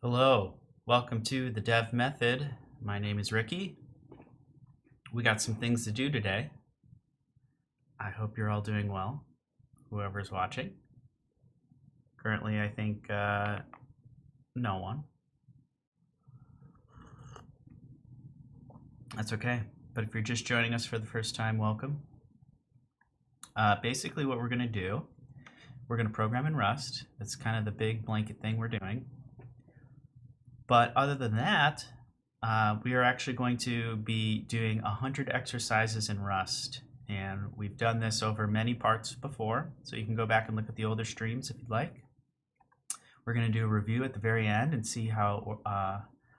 Hello, welcome to the Dev Method. My name is Ricky. We got some things to do today. I hope you're all doing well, whoever's watching. Currently, I think no one. That's okay, but if you're just joining us for the first time, welcome. Basically what we're going to do, we're going to program in Rust. That's kind of the big blanket thing we're doing. But other than that, we are actually going to be doing 100 exercises in Rust. And we've done this over many parts before, so you can go back and look at the older streams if you'd like. We're going to do a review at the very end and see how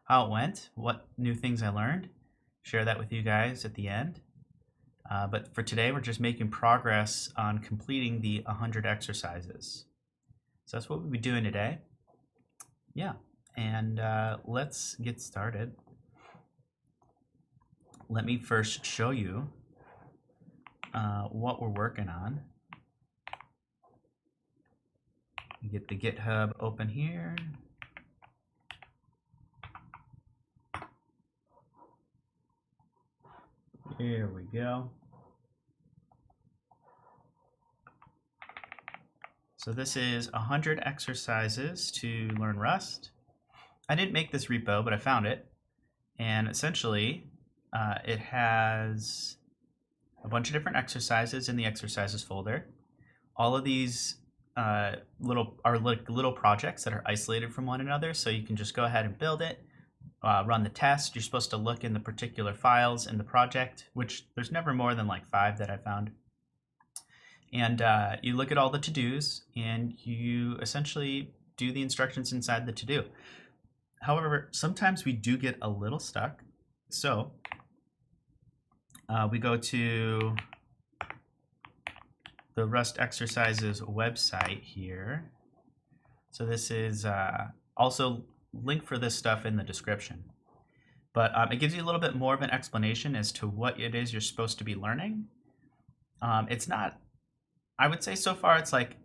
it went, what new things I learned, share that with you guys at the end. But for today, we're just making progress on completing the 100 exercises. So that's what we'll be doing today. Yeah, and let's get started. Let me first show you what we're working on. Get the GitHub open here. Here we go. So this is 100 exercises to learn Rust. I didn't make this repo, but I found it. And essentially, it has a bunch of different exercises in the exercises folder. All of these are like little projects that are isolated from one another, so you can just go ahead and build it, run the test. You're supposed to look in the particular files in the project, which there's never more than like 5 that I found. And you look at all the to-dos, and you essentially do the instructions inside the to-do. However, sometimes we do get a little stuck. So we go to the Rust exercises website here. So this is also link for this stuff in the description. But it gives you a little bit more of an explanation as to what it is you're supposed to be learning. It's not, I would say so far it's like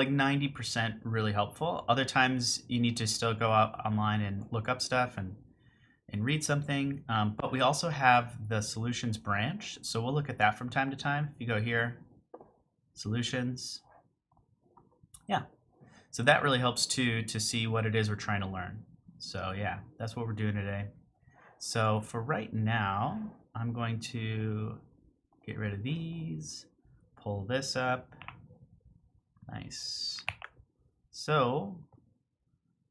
90% really helpful. Other times you need to still go out online and look up stuff and read something. But we also have the solutions branch. So we'll look at that from time to time. If you go here, solutions. Yeah. So that really helps to see what it is we're trying to learn. So yeah, that's what we're doing today. So for right now, I'm going to get rid of these, pull this up. Nice. So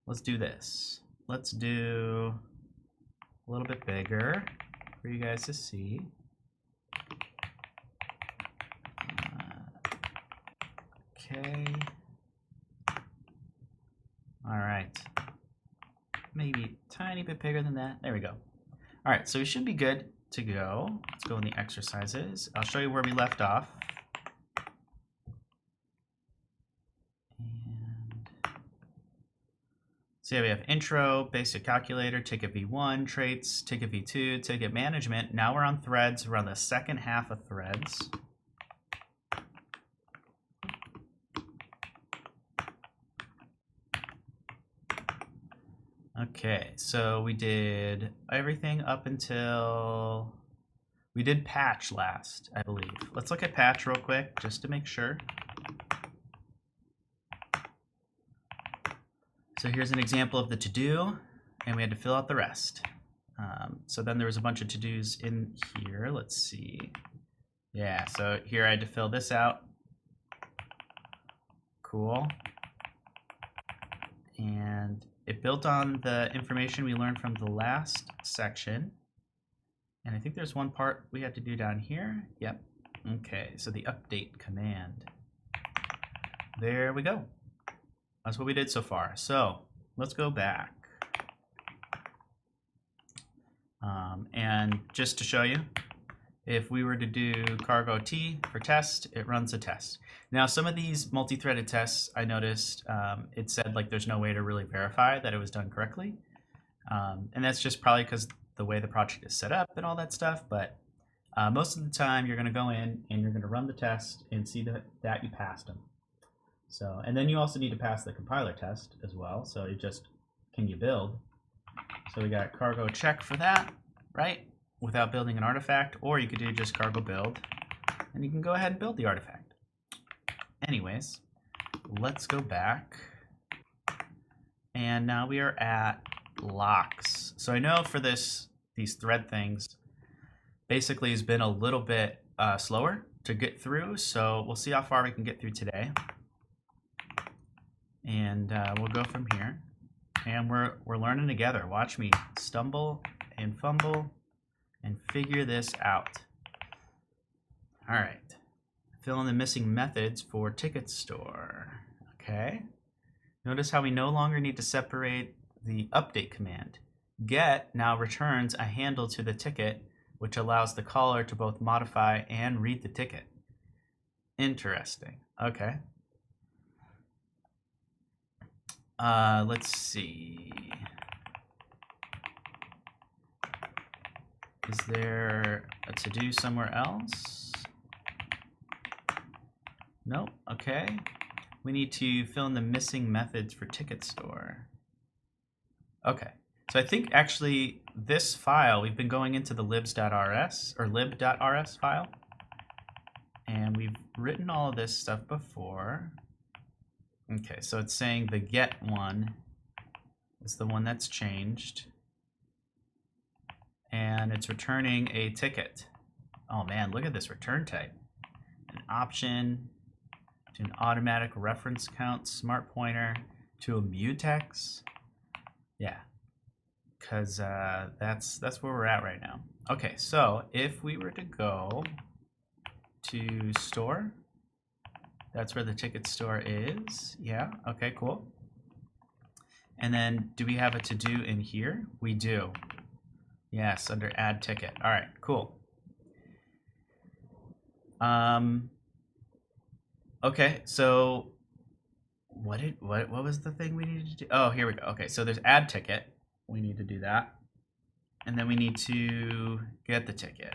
let's do this. Let's do a little bit bigger for you guys to see. Okay. All right. Maybe a tiny bit bigger than that. There we go. All right, so we should be good to go. Let's go in the exercises. I'll show you where we left off. So yeah, we have intro, basic calculator, ticket v1, traits, ticket v2, ticket management. Now we're on threads. We're on the second half of threads. Okay, so we did everything up until we did patch last, I believe. Let's look at patch real quick just to make sure. So here's an example of the to-do, and we had to fill out the rest. So then there was a bunch of to-dos in here. Let's see. Yeah, so here I had to fill this out. Cool. And it built on the information we learned from the last section. And I think there's one part we had to do down here. Yep. Okay, so the update command. There we go. That's what we did so far. So let's go back. And just to show you, if we were to do cargo T for test, it runs a test. Now, some of these multi-threaded tests, I noticed it said like there's no way to really verify that it was done correctly. And that's just probably because the way the project is set up and all that stuff. But most of the time, you're going to go in and you're going to run the test and see that you passed them. So, and then you also need to pass the compiler test as well. So you just can you build? So we got cargo check for that, right? Without building an artifact, or you could do just cargo build, and you can go ahead and build the artifact. Anyways, let's go back. And now we are at locks. So I know for these thread things, basically has been a little bit slower to get through. So we'll see how far we can get through today. And we'll go from here. And we're learning together. Watch me stumble and fumble and figure this out. All right. Fill in the missing methods for ticket store. Okay. Notice how we no longer need to separate the update command. Get now returns a handle to the ticket, which allows the caller to both modify and read the ticket. Interesting. Okay. Let's see. Is there a to-do somewhere else? Nope. Okay. We need to fill in the missing methods for ticket store. Okay. So I think actually this file, we've been going into the libs.rs or lib.rs file. And we've written all of this stuff before. Okay, so it's saying the get one is the one that's changed. And it's returning a ticket. Oh man, look at this return type. An option to an automatic reference count smart pointer to a mutex. Yeah, because that's where we're at right now. Okay, so if we were to go to store, that's where the ticket store is. Yeah, okay, cool. And then do we have a to-do in here? We do. Yes, under add ticket. All right, cool. Okay, so what was the thing we needed to do? Oh, here we go. Okay, so there's add ticket. We need to do that. And then we need to get the ticket.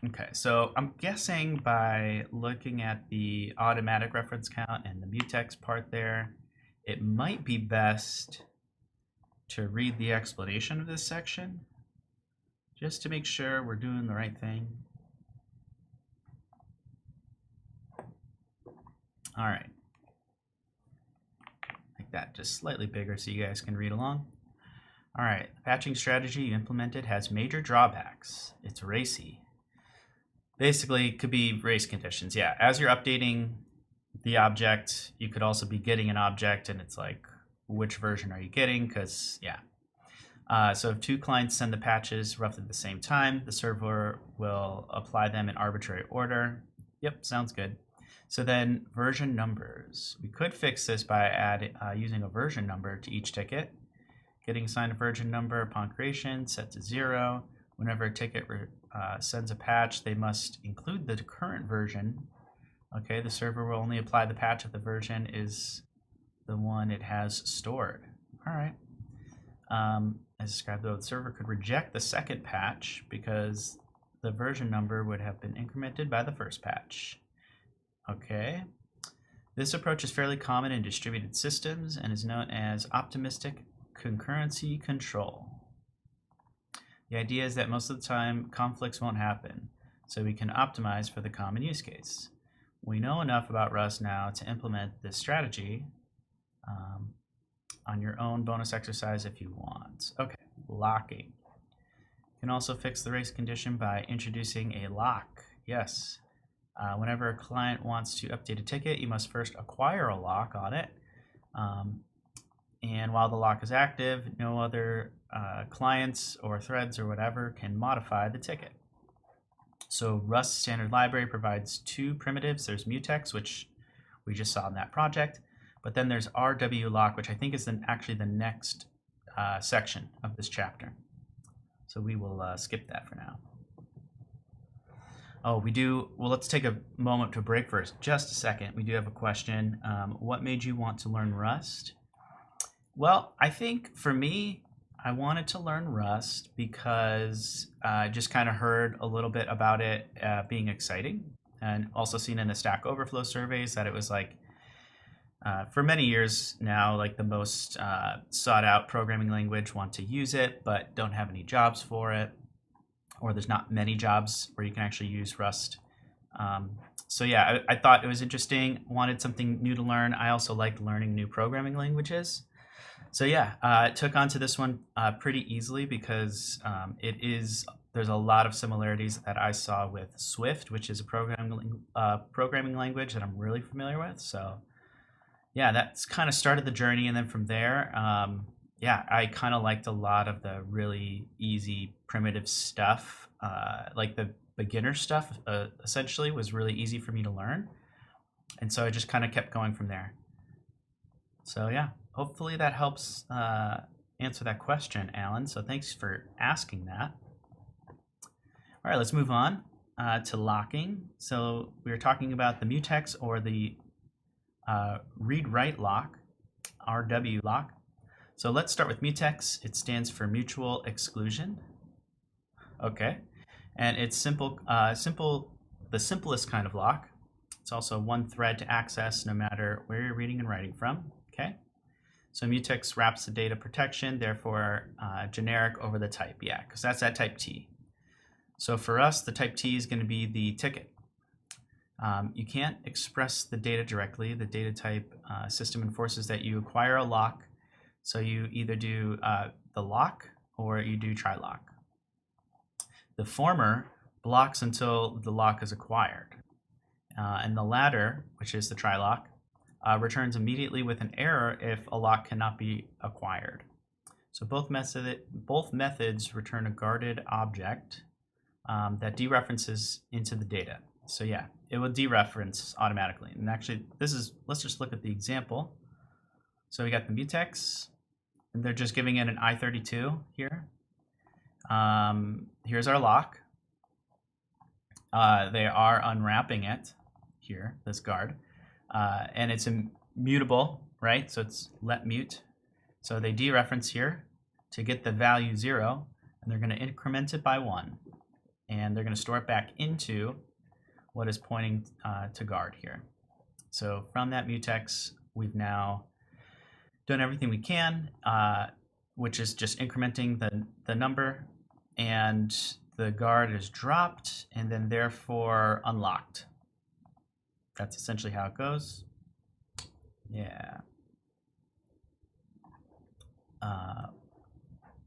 Okay, so I'm guessing by looking at the automatic reference count and the mutex part there, it might be best to read the explanation of this section just to make sure we're doing the right thing. All right, like that, just slightly bigger so you guys can read along. All right, the patching strategy you implemented has major drawbacks. It's racy. Basically, it could be race conditions. Yeah, as you're updating the object, you could also be getting an object, and it's like, which version are you getting? Because, yeah. So if two clients send the patches roughly at the same time, the server will apply them in arbitrary order. Yep, sounds good. So then version numbers. We could fix this by using a version number to each ticket. Getting assigned a version number upon creation, set to 0. Whenever a ticket sends a patch, they must include the current version. Okay, the server will only apply the patch if the version is the one it has stored. All right. As described, though, the server could reject the second patch because the version number would have been incremented by the first patch. Okay. This approach is fairly common in distributed systems and is known as optimistic concurrency control. The idea is that most of the time conflicts won't happen, so we can optimize for the common use case. We know enough about Rust now to implement this strategy on your own bonus exercise if you want. Okay, locking. You can also fix the race condition by introducing a lock. Yes. Whenever a client wants to update a ticket, you must first acquire a lock on it. And while the lock is active, no other clients or threads or whatever can modify the ticket. So Rust standard library provides two primitives. There's mutex, which we just saw in that project, but then there's rwlock, which I think is actually the next section of this chapter. So we will skip that for now. Oh, well, let's take a moment to break first. Just a second. We do have a question. What made you want to learn Rust? Well, I think for me, I wanted to learn Rust because I just kind of heard a little bit about it being exciting, and also seen in the Stack Overflow surveys that it was like For many years now, like the most sought out programming language, want to use it but don't have any jobs for it, or there's not many jobs where you can actually use Rust. So yeah, I thought it was interesting, wanted something new to learn. I also liked learning new programming languages. So yeah, took onto this one pretty easily because there's a lot of similarities that I saw with Swift, which is a programming language that I'm really familiar with. So yeah, that's kind of started the journey, and then from there, yeah, I kind of liked a lot of the really easy primitive stuff, like the beginner stuff. Essentially, was really easy for me to learn, and so I just kind of kept going from there. So yeah, hopefully that helps answer that question, Alan. So thanks for asking that. All right, let's move on to locking. So we were talking about the mutex, or the read-write lock, RW lock. So let's start with mutex. It stands for mutual exclusion. Okay, and it's simple, the simplest kind of lock. It's also one thread to access no matter where you're reading and writing from. Okay, so mutex wraps the data protection, therefore generic over the type. Yeah, because that's at type T. So for us, the type T is going to be the ticket. You can't express the data directly. The data type system enforces that you acquire a lock. So you either do the lock or you do try lock. The former blocks until the lock is acquired. And the latter, which is the try lock, returns immediately with an error if a lock cannot be acquired. So both methods return a guarded object that dereferences into the data. So yeah, it will dereference automatically. And actually, let's just look at the example. So we got the mutex, and they're just giving it an I32 here. Here's our lock. They are unwrapping it here, this guard. And it's immutable, right? So it's let mute. So they dereference here to get the value 0, and they're going to increment it by 1. And they're going to store it back into what is pointing to guard here. So from that mutex, we've now done everything we can, which is just incrementing the number, and the guard is dropped and then therefore unlocked. That's essentially how it goes. Yeah.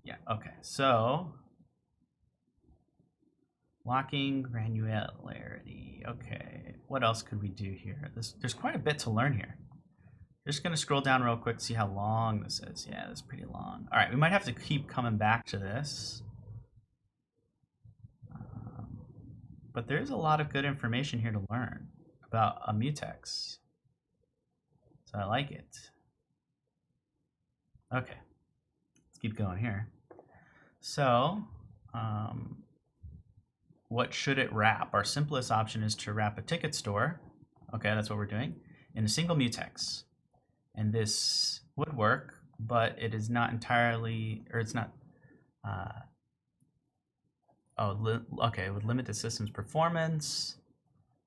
Yeah, okay. So locking granularity. Okay, what else could we do here? There's quite a bit to learn here. Just going to scroll down real quick, see how long this is. Yeah, that's pretty long. All right, we might have to keep coming back to this. But there's a lot of good information here to learn about a mutex. So I like it. Okay, let's keep going here. So, what should it wrap? Our simplest option is to wrap a ticket store. Okay, that's what we're doing, in a single mutex. And this would work, but it is not entirely, or it's not, okay, it would limit the system's performance,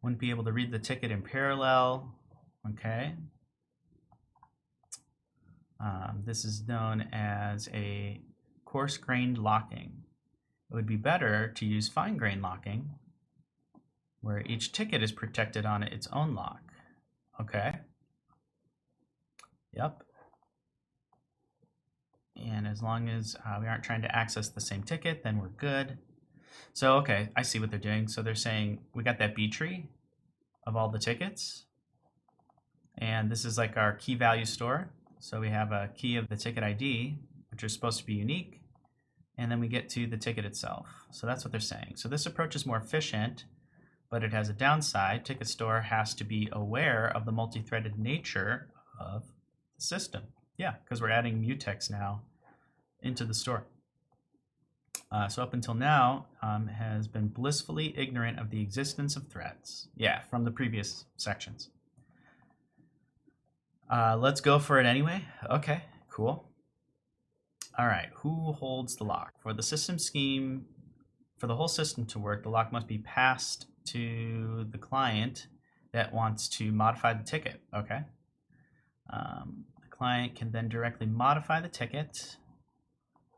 wouldn't be able to read the ticket in parallel, okay. This is known as a coarse-grained locking. It would be better to use fine-grained locking, where each ticket is protected on its own lock, okay. Yep. And as long as we aren't trying to access the same ticket, then we're good. So, okay, I see what they're doing. So they're saying we got that B tree of all the tickets. And this is like our key value store. So we have a key of the ticket ID, which is supposed to be unique. And then we get to the ticket itself. So that's what they're saying. So this approach is more efficient, but it has a downside. Ticket store has to be aware of the multi-threaded nature of system. Yeah, because we're adding mutex now into the store. So up until now, has been blissfully ignorant of the existence of threads. Yeah, from the previous sections. Let's go for it anyway. Okay, cool. All right, who holds the lock? For the system scheme, for the whole system to work, the lock must be passed to the client that wants to modify the ticket. Okay. The client can then directly modify the ticket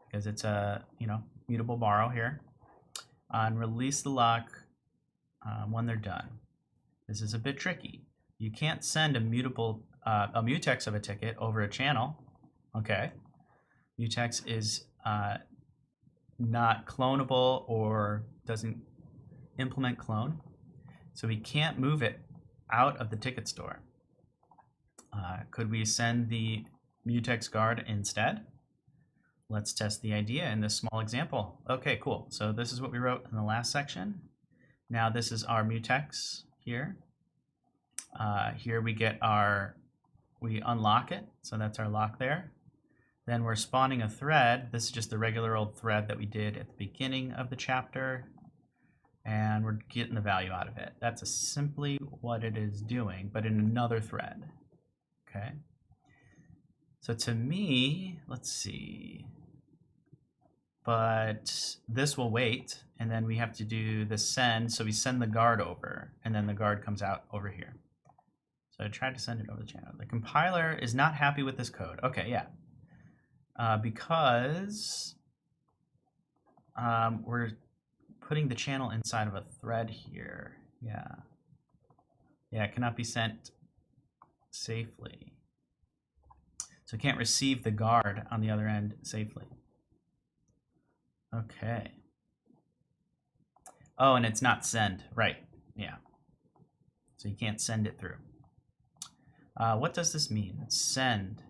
because it's a mutable borrow here, and release the lock when they're done. This is a bit tricky. You can't send a mutex of a ticket over a channel. Okay, mutex is not clonable or doesn't implement clone, so we can't move it out of the ticket store. Could we send the mutex guard instead? Let's test the idea in this small example. Okay, cool. So this is what we wrote in the last section. Now this is our mutex here. Here we get we unlock it. So that's our lock there. Then we're spawning a thread. This is just the regular old thread that we did at the beginning of the chapter. And we're getting the value out of it. That's simply what it is doing, but in another thread. Okay. So to me, let's see. But this will wait, and then we have to do the send. So we send the guard over, and then the guard comes out over here. So I tried to send it over the channel. The compiler is not happy with this code. Okay, yeah. Because we're putting the channel inside of a thread here. Yeah. Yeah, it cannot be sent safely. So it can't receive the guard on the other end safely. Okay. Oh, and it's not send. Right. Yeah. So you can't send it through. What does this mean? Send,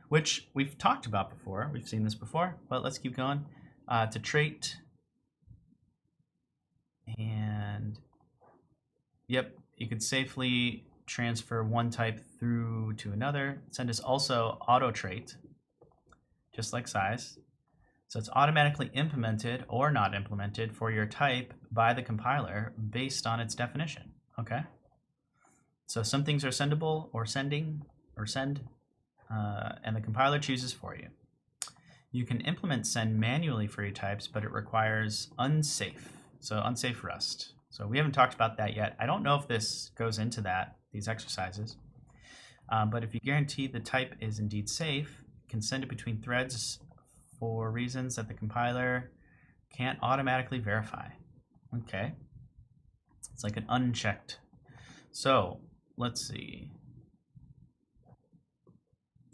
which we've talked about before. We've seen this before, but let's keep going. To trait. And yep, you could safely transfer one type through to another. Send is also auto trait, just like size. So it's automatically implemented or not implemented for your type by the compiler based on its definition. Okay. So some things are sendable or sending or send, and the compiler chooses for you. You can implement send manually for your types, but it requires unsafe. So unsafe Rust. So we haven't talked about that yet. I don't know if this goes into these exercises, but if you guarantee the type is indeed safe, you can send it between threads for reasons that the compiler can't automatically verify. Okay. It's like an unchecked. So let's see.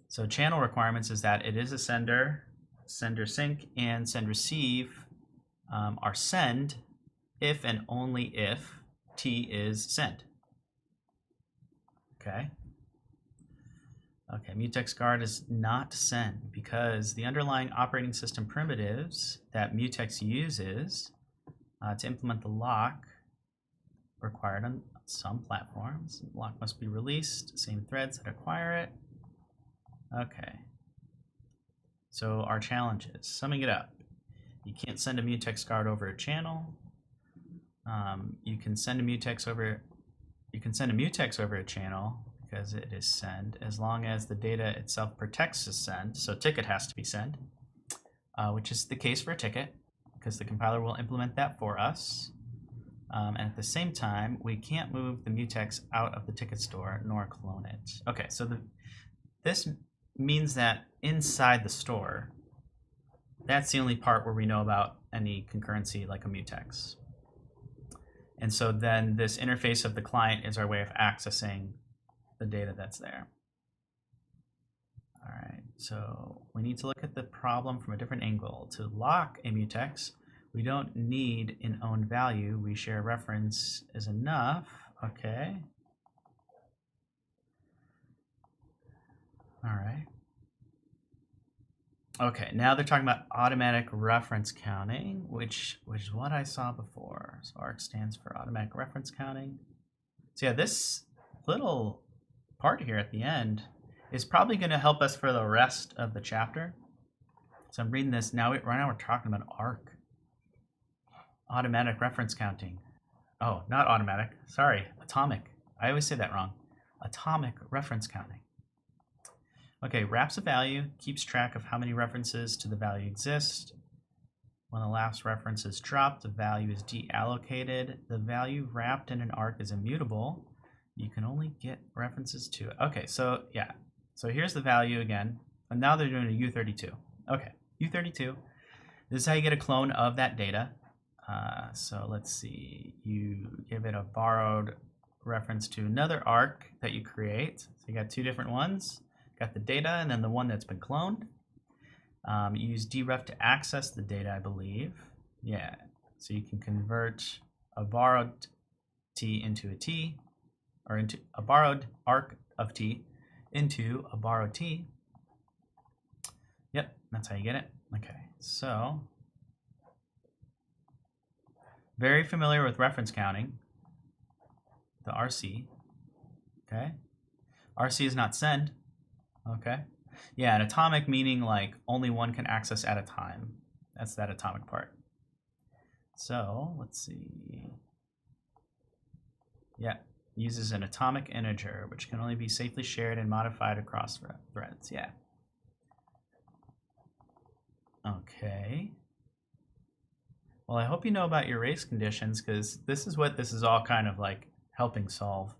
So channel requirements is that it is a sender sync, and send receive are send if and only if T is send. Okay. Okay, mutex guard is not send because the underlying operating system primitives that mutex uses to implement the lock required on some platforms. Lock must be released, same threads that acquire it. Okay. So our challenges, summing it up, you can't send a mutex guard over a channel. You can send a mutex over a channel because it is send, as long as the data itself protects as send. So ticket has to be send, which is the case for a ticket because the compiler will implement that for us. And at the same time, we can't move the mutex out of the ticket store nor clone it. Okay, so this means that inside the store, that's the only part where we know about any concurrency like a mutex. And so then this interface of the client is our way of accessing the data that's there. All right, so we need to look at the problem from a different angle. To lock a mutex, we don't need an own value. We share reference is enough. Okay. All right. Okay, now they're talking about automatic reference counting, which is what I saw before. So ARC stands for automatic reference counting. So yeah, this little part here at the end is probably going to help us for the rest of the chapter. So I'm reading this now. Right now we're talking about ARC. Automatic reference counting. Oh, not automatic. Sorry, atomic. I always say that wrong. Atomic reference counting. Okay, wraps a value, keeps track of how many references to the value exist. When the last reference is dropped, the value is deallocated. The value wrapped in an arc is immutable. You can only get references to it. Okay, so yeah. So here's the value again, and now they're doing a U32. Okay, U32. This is how you get a clone of that data. So let's see, you give it a borrowed reference to another arc that you create. So you got two different ones. Got the data and then the one that's been cloned. You use deref to access the data, I believe. Yeah, so you can convert a borrowed t into a t, or into a borrowed arc of t into a borrowed t. Yep, that's how you get it. Okay, so very familiar with reference counting, the RC. Okay, RC is not send. Okay, yeah, an atomic meaning like only one can access at a time. That's that atomic part. So let's see. Yeah, uses an atomic integer, which can only be safely shared and modified across threads. Yeah. Okay. Well, I hope you know about your race conditions, because this is what this is all kind of like helping solve,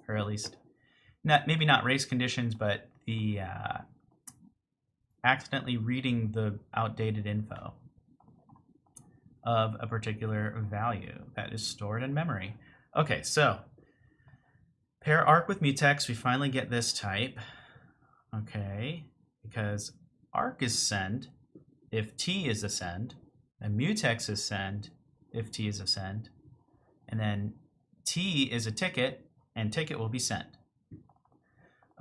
or at least maybe not race conditions, but the accidentally reading the outdated info of a particular value that is stored in memory. Okay, so pair arc with mutex, we finally get this type. Okay, because arc is send if t is a send, and mutex is send if t is a send, and then t is a ticket, and ticket will be sent.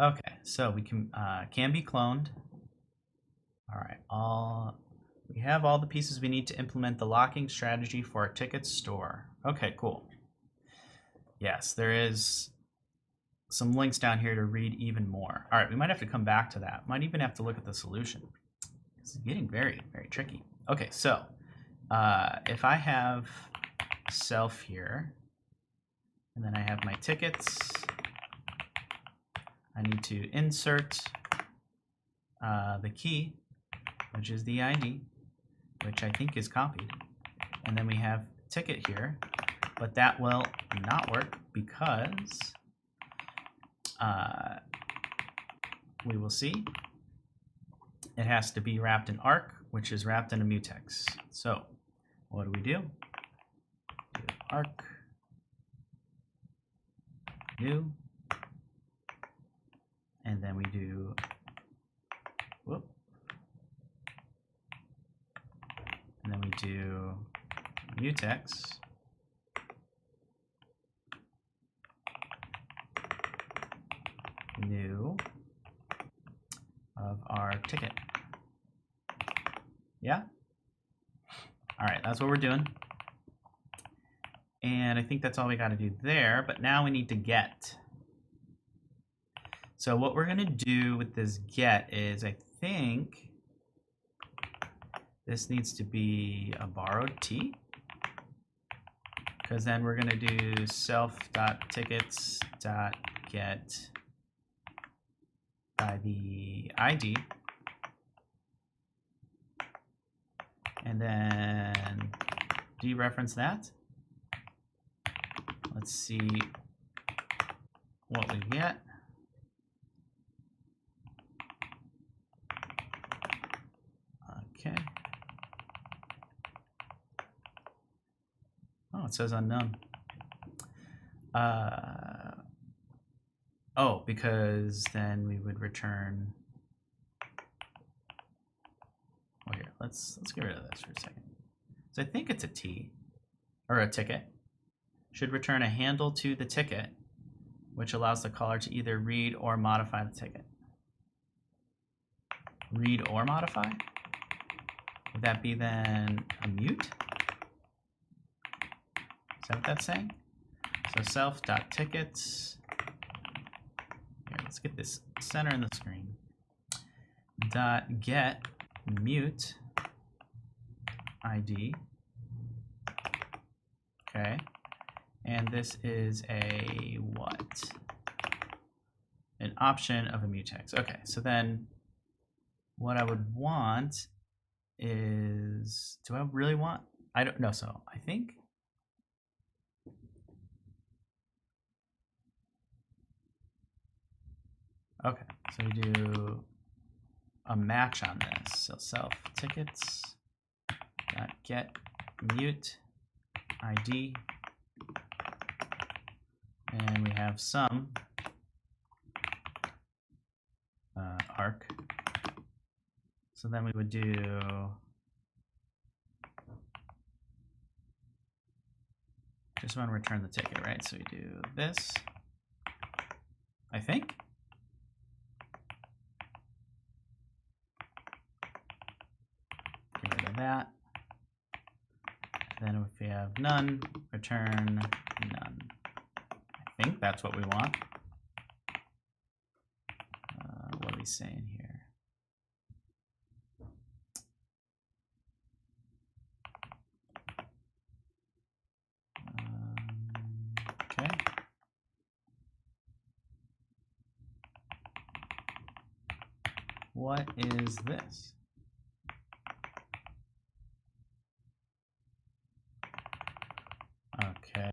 Okay, so we can be cloned. All right, we have all the pieces we need to implement the locking strategy for our ticket store. Okay, cool. Yes, there is some links down here to read even more. All right, we might have to come back to that. Might even have to look at the solution. It's getting very, very tricky. Okay, so if I have self here, and then I have my tickets, I need to insert the key, which is the ID, which I think is copied. And then we have ticket here, but that will not work because we will see it has to be wrapped in arc, which is wrapped in a mutex. So what do? Do arc new, and then we do and then we do mutex new of our ticket. Yeah? All right, that's what we're doing. And I think that's all we got to do there, but now we need to get. So what we're going to do with this get is, I think this needs to be a borrowed t, because then we're going to do self.tickets.get by the ID, and then dereference that. Let's see what we get. Okay. Oh, it says unknown. Oh, because then we would return. Oh, here, let's get rid of this for a second. So I think it's a T, or a ticket. Should return a handle to the ticket, which allows the caller to either read or modify the ticket. Read or modify? Would that be then a mute? Is that what that's saying? So self.tickets. Here, let's get this center in the screen. Dot get mute ID. Okay. And this is a what? An option of a mutex. Okay, so then what I would want is, do I really want? I don't know. So I think Okay, so we do a match on this. So self tickets dot get mute ID, and we have some arc. So then we would do just want to return the ticket, right? So we do this, I think. Get rid of that. Then if we have none, return none. I think that's what we want. What are we saying here? Okay. What is this? Okay.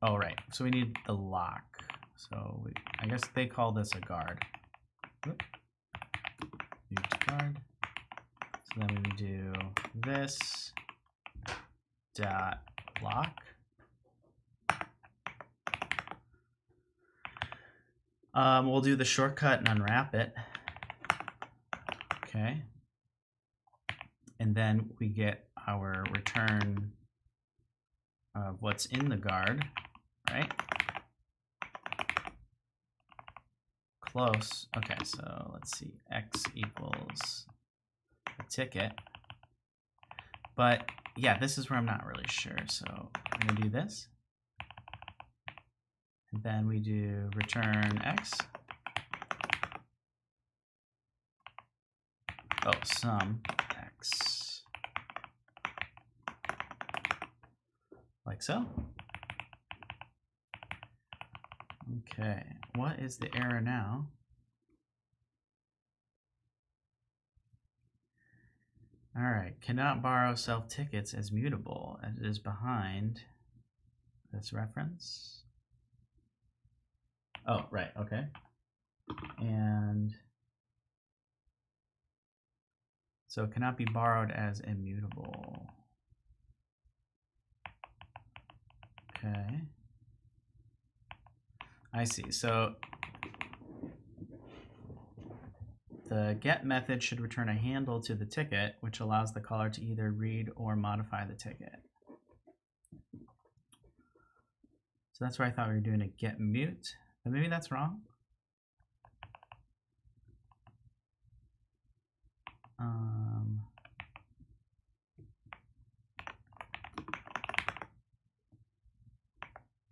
Oh, right. So we need the lock. So I guess they call this a guard. Mute guard. So then we would do this dot lock. We'll do the shortcut and unwrap it. Okay. And then we get our return of what's in the guard, right? Close. Okay, so let's see. X equals the ticket. But yeah, this is where I'm not really sure. So I'm going to do this. And then we do return X. Oh, sum X. Like so. Okay, what is the error now? All right, cannot borrow self tickets as mutable as it is behind this reference. Oh, right, okay. And so it cannot be borrowed as immutable. Okay. I see. So the get method should return a handle to the ticket, which allows the caller to either read or modify the ticket. So that's where I thought we were doing a get mute, but maybe that's wrong.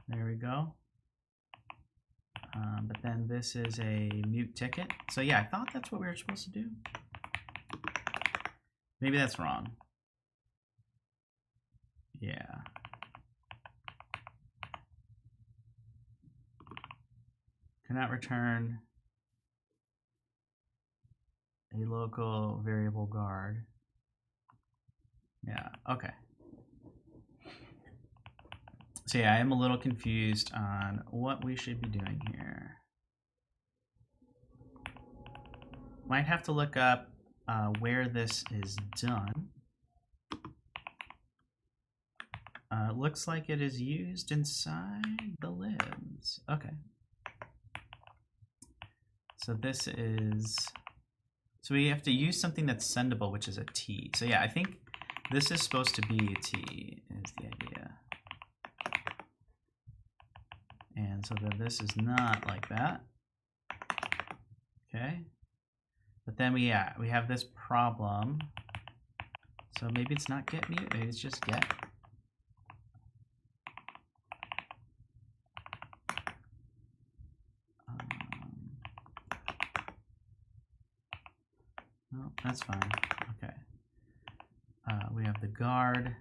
There we go. But then this is a mute ticket. So yeah, I thought that's what we were supposed to do. Maybe that's wrong. Yeah. Cannot return a local variable guard. Yeah, okay. So yeah, I am a little confused on what we should be doing here. Might have to look up where this is done. Looks like it is used inside the libs. Okay. So this is, so we have to use something that's sendable, which is a T. So yeah, I think this is supposed to be a T is the idea. And so then this is not like that. Okay. But then we have this problem. So maybe it's not get mute, maybe it's just get. No, that's fine. Okay. We have the guard.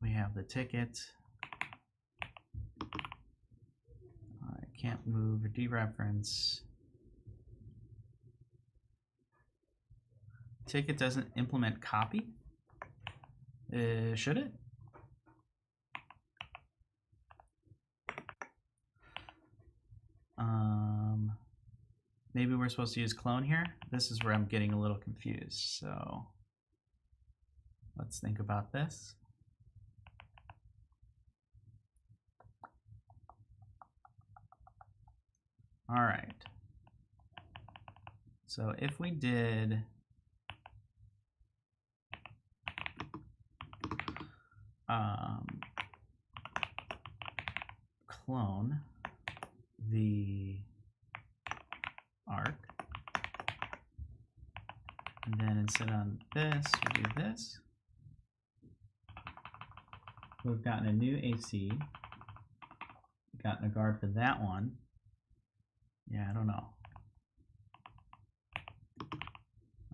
We have the ticket. I can't move or dereference. ticket doesn't implement copy. Should it? Maybe we're supposed to use clone here. This is where I'm getting a little confused. So let's think about this. All right. So if we did clone the arc, and then instead on this, we do this. We've gotten a new AC. We've gotten a guard for that one. Yeah, I don't know.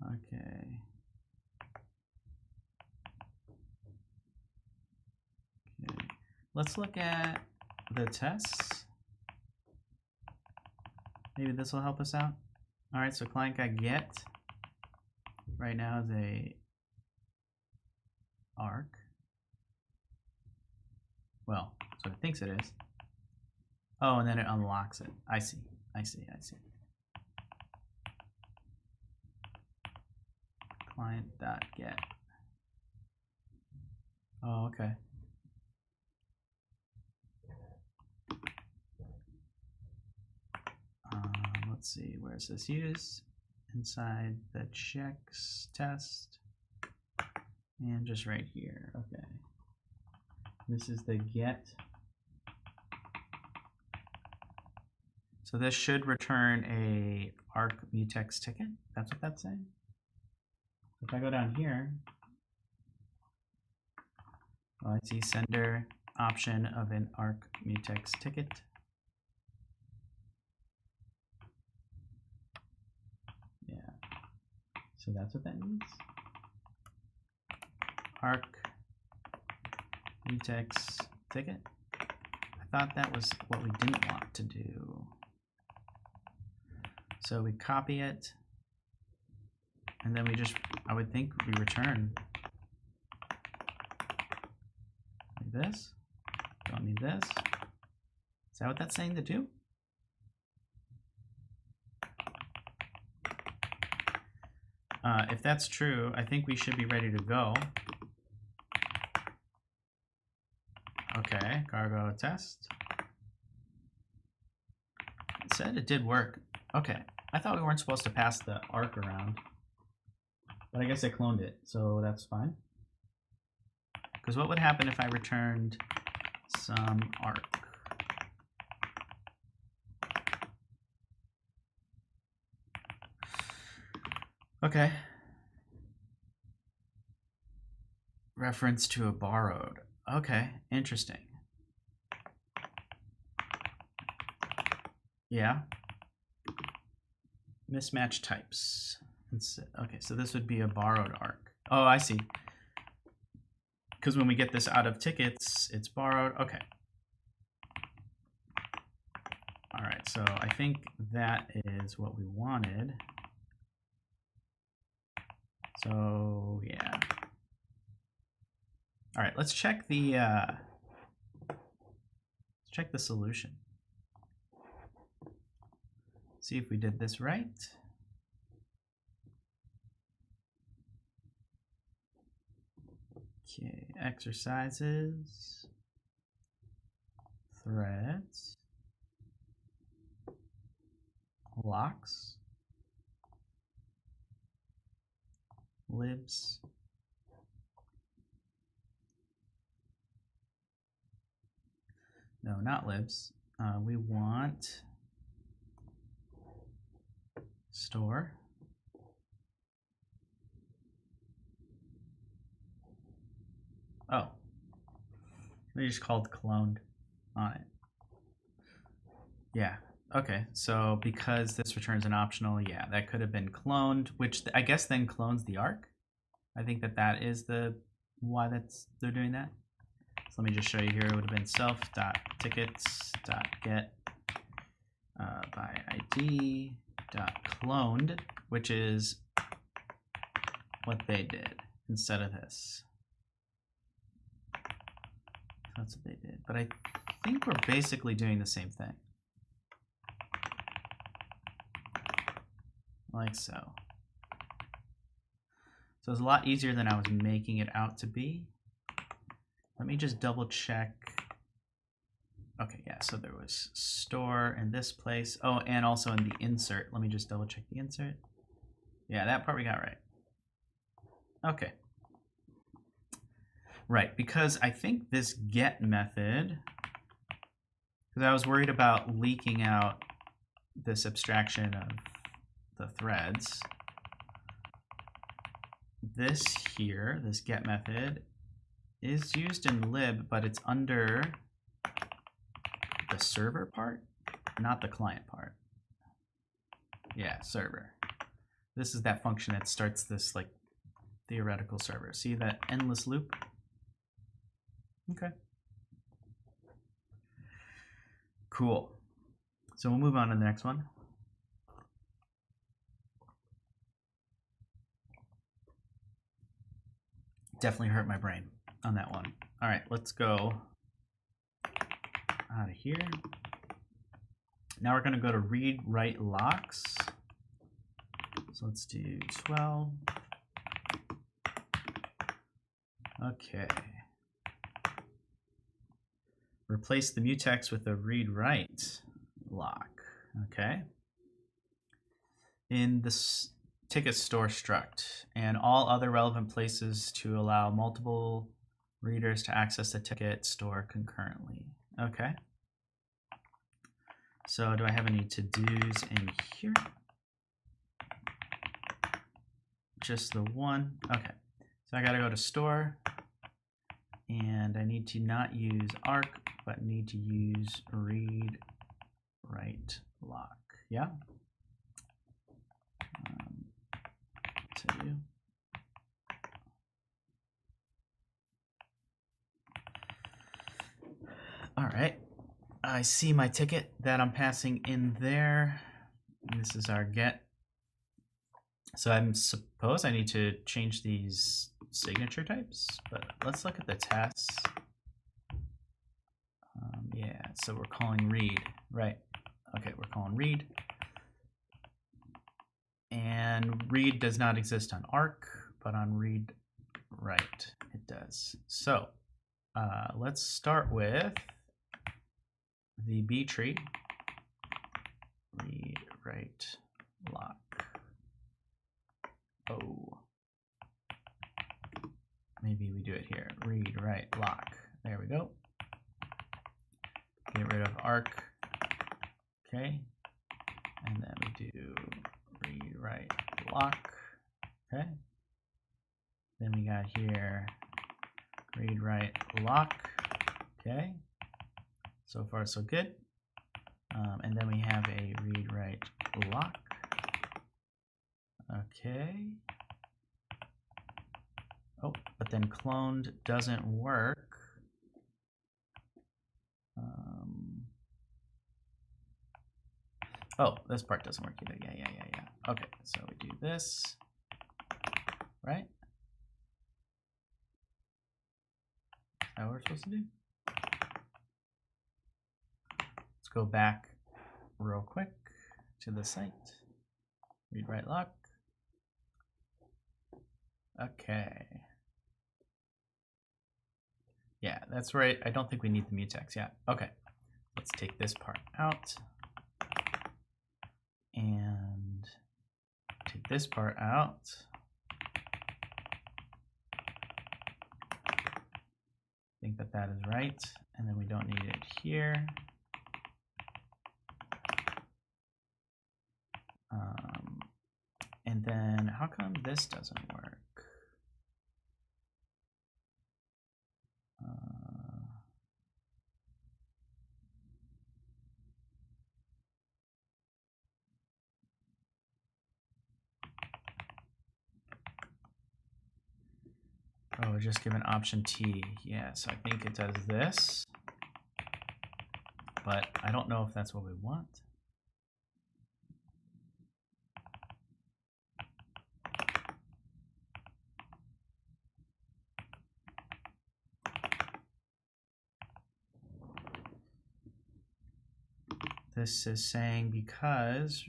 Okay. Okay. Let's look at the tests. Maybe this will help us out. All right, so client got get right now is a arc. Well, so it thinks it is. Oh, and then it unlocks it. I see. Client.get. Oh, okay. Let's see, where it says use inside the checks test, and just right here. Okay, this is the get. So this should return a arc mutex ticket. That's what that's saying. If I go down here, oh, I see sender option of an arc mutex ticket. Yeah, so that's what that means. Arc mutex ticket. I thought that was what we didn't want to do. So we copy it, and then we just, I would think we return like this. Don't need this. Is that what that's saying to do? If that's true, I think we should be ready to go. Okay, cargo test. It said it did work. Okay, I thought we weren't supposed to pass the arc around, but I guess I cloned it, so that's fine. Because what would happen if I returned some arc? Okay. Reference to a borrowed. Okay, interesting. Yeah. Mismatch types. Okay, so this would be a borrowed arc. Oh, I see. Because when we get this out of tickets, it's borrowed. Okay. All right, so I think that is what we wanted. So yeah. All right, let's check the solution. See if we did this right. Okay, exercises, threads, locks, libs, no, not libs. We want store. Oh, they just called cloned on it. Yeah, okay, so because this returns an optional, yeah, that could have been cloned, which I guess then clones the arc. I think that is the why they're doing that. So let me just show you here. It would have been self.tickets.get by ID.cloned, which is what they did instead of this. That's what they did. But I think we're basically doing the same thing. Like so. So it's a lot easier than I was making it out to be. Let me just double check. Okay, yeah, so there was store in this place. Oh, and also in the insert. Let me just double check the insert. Yeah, that part we got right. Okay. Right, because I think this get method, because I was worried about leaking out this abstraction of the threads. This here, this get method, is used in lib, but it's under the server part, not the client part. Yeah, server. This is that function that starts this like theoretical server. See that endless loop? Okay. Cool. So we'll move on to the next one. Definitely hurt my brain on that one. All right, let's go out of here. Now we're going to go to read write locks. So let's do 12. Okay. Replace the mutex with a read write lock. Okay. In this ticket store struct and all other relevant places to allow multiple readers to access the ticket store concurrently. Okay. So do I have any to-dos in here? Just the one. Okay. So I got to go to store and I need to not use arc, but need to use read write lock. Yeah. All right, I see my ticket that I'm passing in there. This is our get. So I suppose I need to change these signature types, but let's look at the tests. Yeah, so we're calling read, right? Okay, we're calling read. And read does not exist on arc, but on read write it does. So let's start with the B tree, read write lock. Oh, maybe we do it here, read write lock. There we go. Get rid of arc. Okay, and then we do read write lock. Okay, then we got here read write lock. Okay, so far so good. And then we have a read write lock. Okay. Oh, but then cloned doesn't work. Oh, this part doesn't work either. Yeah. Okay, so we do this, right? Is that what we're supposed to do? Let's go back real quick to the site. Read write lock. Okay. Yeah, that's right. I don't think we need the mutex. Yeah. Okay. Let's take this part out. And take this part out. I think that that is right. And then we don't need it here. And then how come this doesn't work? Oh, we're just given option T. Yeah, so I think it does this. But I don't know if that's what we want. this is saying because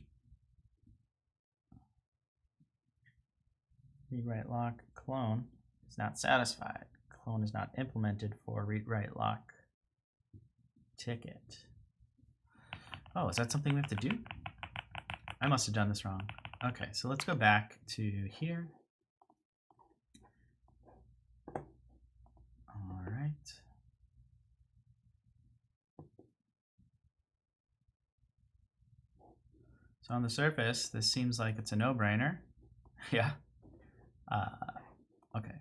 read-write lock clone is not satisfied. Clone is not implemented for read-write lock ticket. Oh, is that something we have to do? I must have done this wrong. Okay, so let's go back to here. All right. So on the surface, this seems like it's a no-brainer. Yeah. Okay.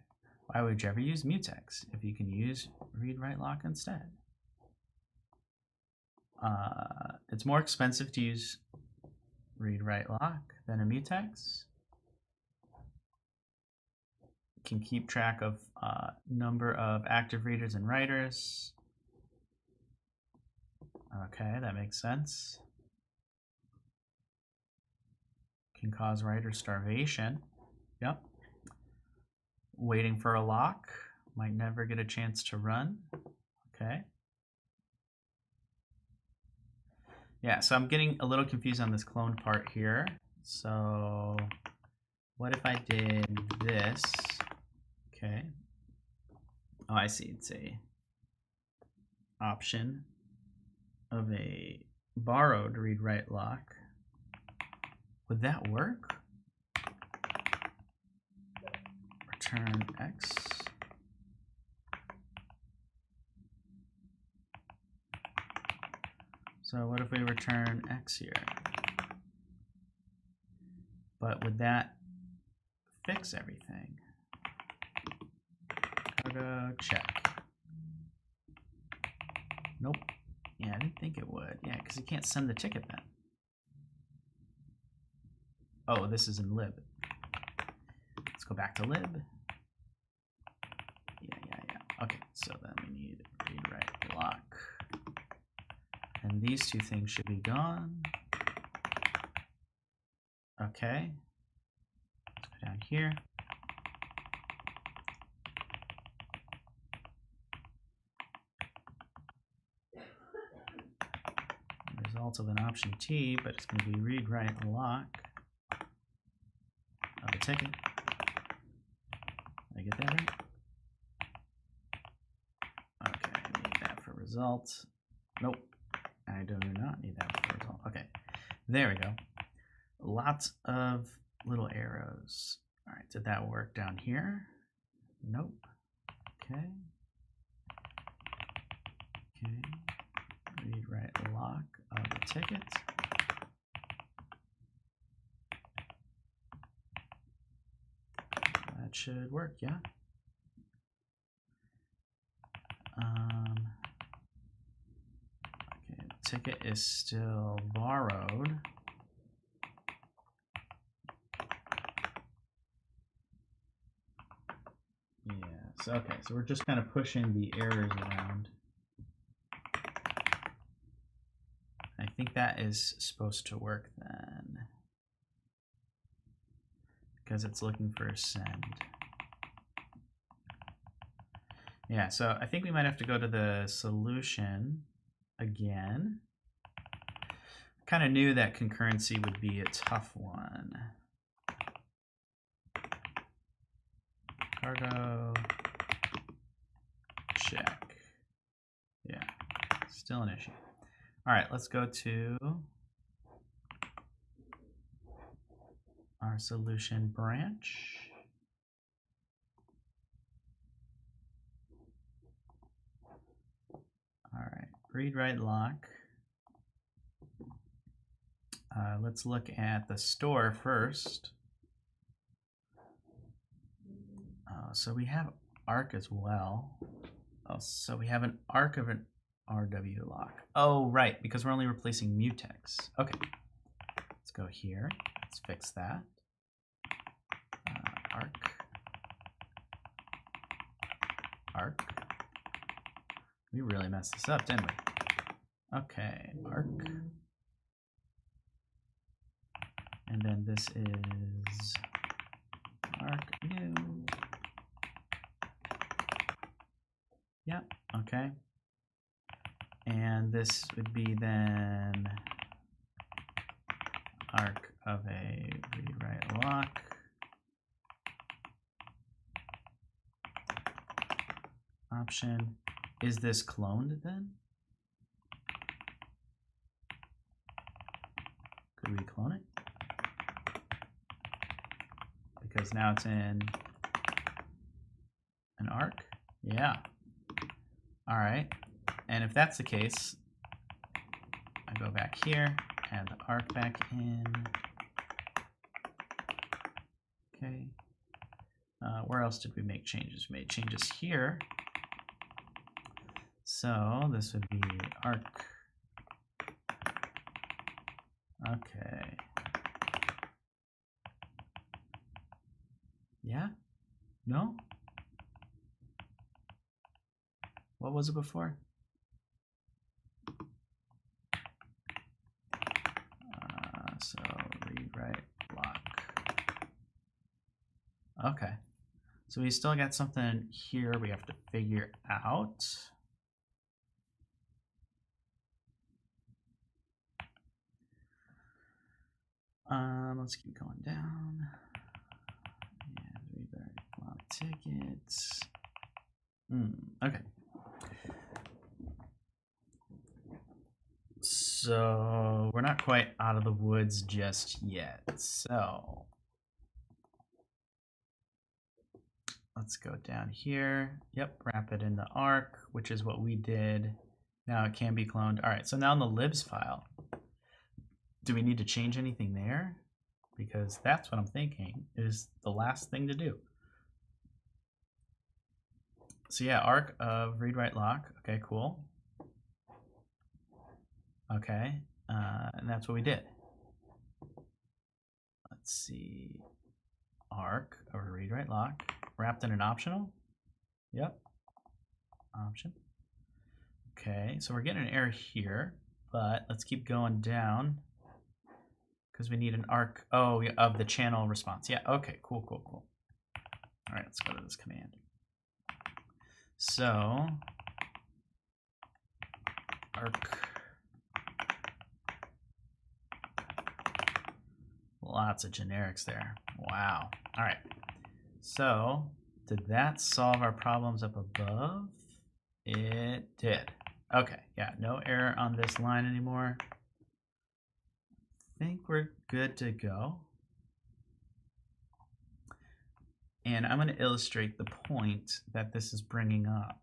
Why would you ever use mutex if you can use read-write lock instead? It's more expensive to use read-write lock than a mutex. Can keep track of number of active readers and writers. Okay, that makes sense. Can cause writer starvation. Yep. Waiting for a lock. Might never get a chance to run. Okay. Yeah, so I'm getting a little confused on this clone part here. So what if I did this? Okay. Oh, I see. It's a option of a borrowed read-write lock. Would that work? Return X. So what if we return X here? But would that fix everything? Cargo check. Nope. Yeah, I didn't think it would. Yeah, because you can't send the ticket then. Oh, this is in lib. Let's go back to lib. Yeah. Okay, so then we need read-write lock. And these two things should be gone. Okay. Let's go down here. Result of an option T, but it's going to be read-write lock of a ticket. Did I get that right? Okay, I need that for results. Nope, I do not need that for result. Okay, there we go. Lots of little arrows. All right, did that work down here? Nope. Okay. Read-write lock of the ticket. That should work, yeah. Okay, the ticket is still borrowed. Yeah, so okay, so we're just kind of pushing the errors around. I think that is supposed to work then, because it's looking for a send. Yeah, so I think we might have to go to the solution again. I kind of knew that concurrency would be a tough one. Cargo check. Yeah, still an issue. All right, let's go to our solution branch. All right, read-write lock. Let's look at the store first. So we have arc as well. Oh, so we have an arc of an RW lock. Oh, right, because we're only replacing mutex. Okay, let's go here. Let's fix that. Arc. We really messed this up, didn't we? Okay, arc. And then this is arc new. Yep, okay. And this would be then of a read-write lock option. Is this cloned then? Could we clone it? Because now it's in an arc? Yeah. All right. And if that's the case, I go back here, add the arc back in. Okay. Where else did we make changes? We made changes here. So this would be arc. Okay. Yeah? No? What was it before? So read-write lock. Okay. So we still got something here we have to figure out. Let's keep going down. And read-write lock tickets. Okay. So we're not quite out of the woods just yet. So let's go down here. Yep, wrap it in the arc, which is what we did. Now it can be cloned. All right, so now in the libs file, do we need to change anything there? Because that's what I'm thinking is the last thing to do. So yeah, arc of read-write lock. Okay, cool. Okay, and that's what we did. Let's see. Arc of read-write lock wrapped in an optional. Yep. Option. Okay, so we're getting an error here, but let's keep going down because we need an arc. Oh, yeah, of the channel response. Yeah. Okay. Cool. Cool. Cool. All right. Let's go to this command. So arc. Lots of generics there. Wow. All right. So did that solve our problems up above? It did. Okay. Yeah. No error on this line anymore. I think we're good to go. And I'm going to illustrate the point that this is bringing up.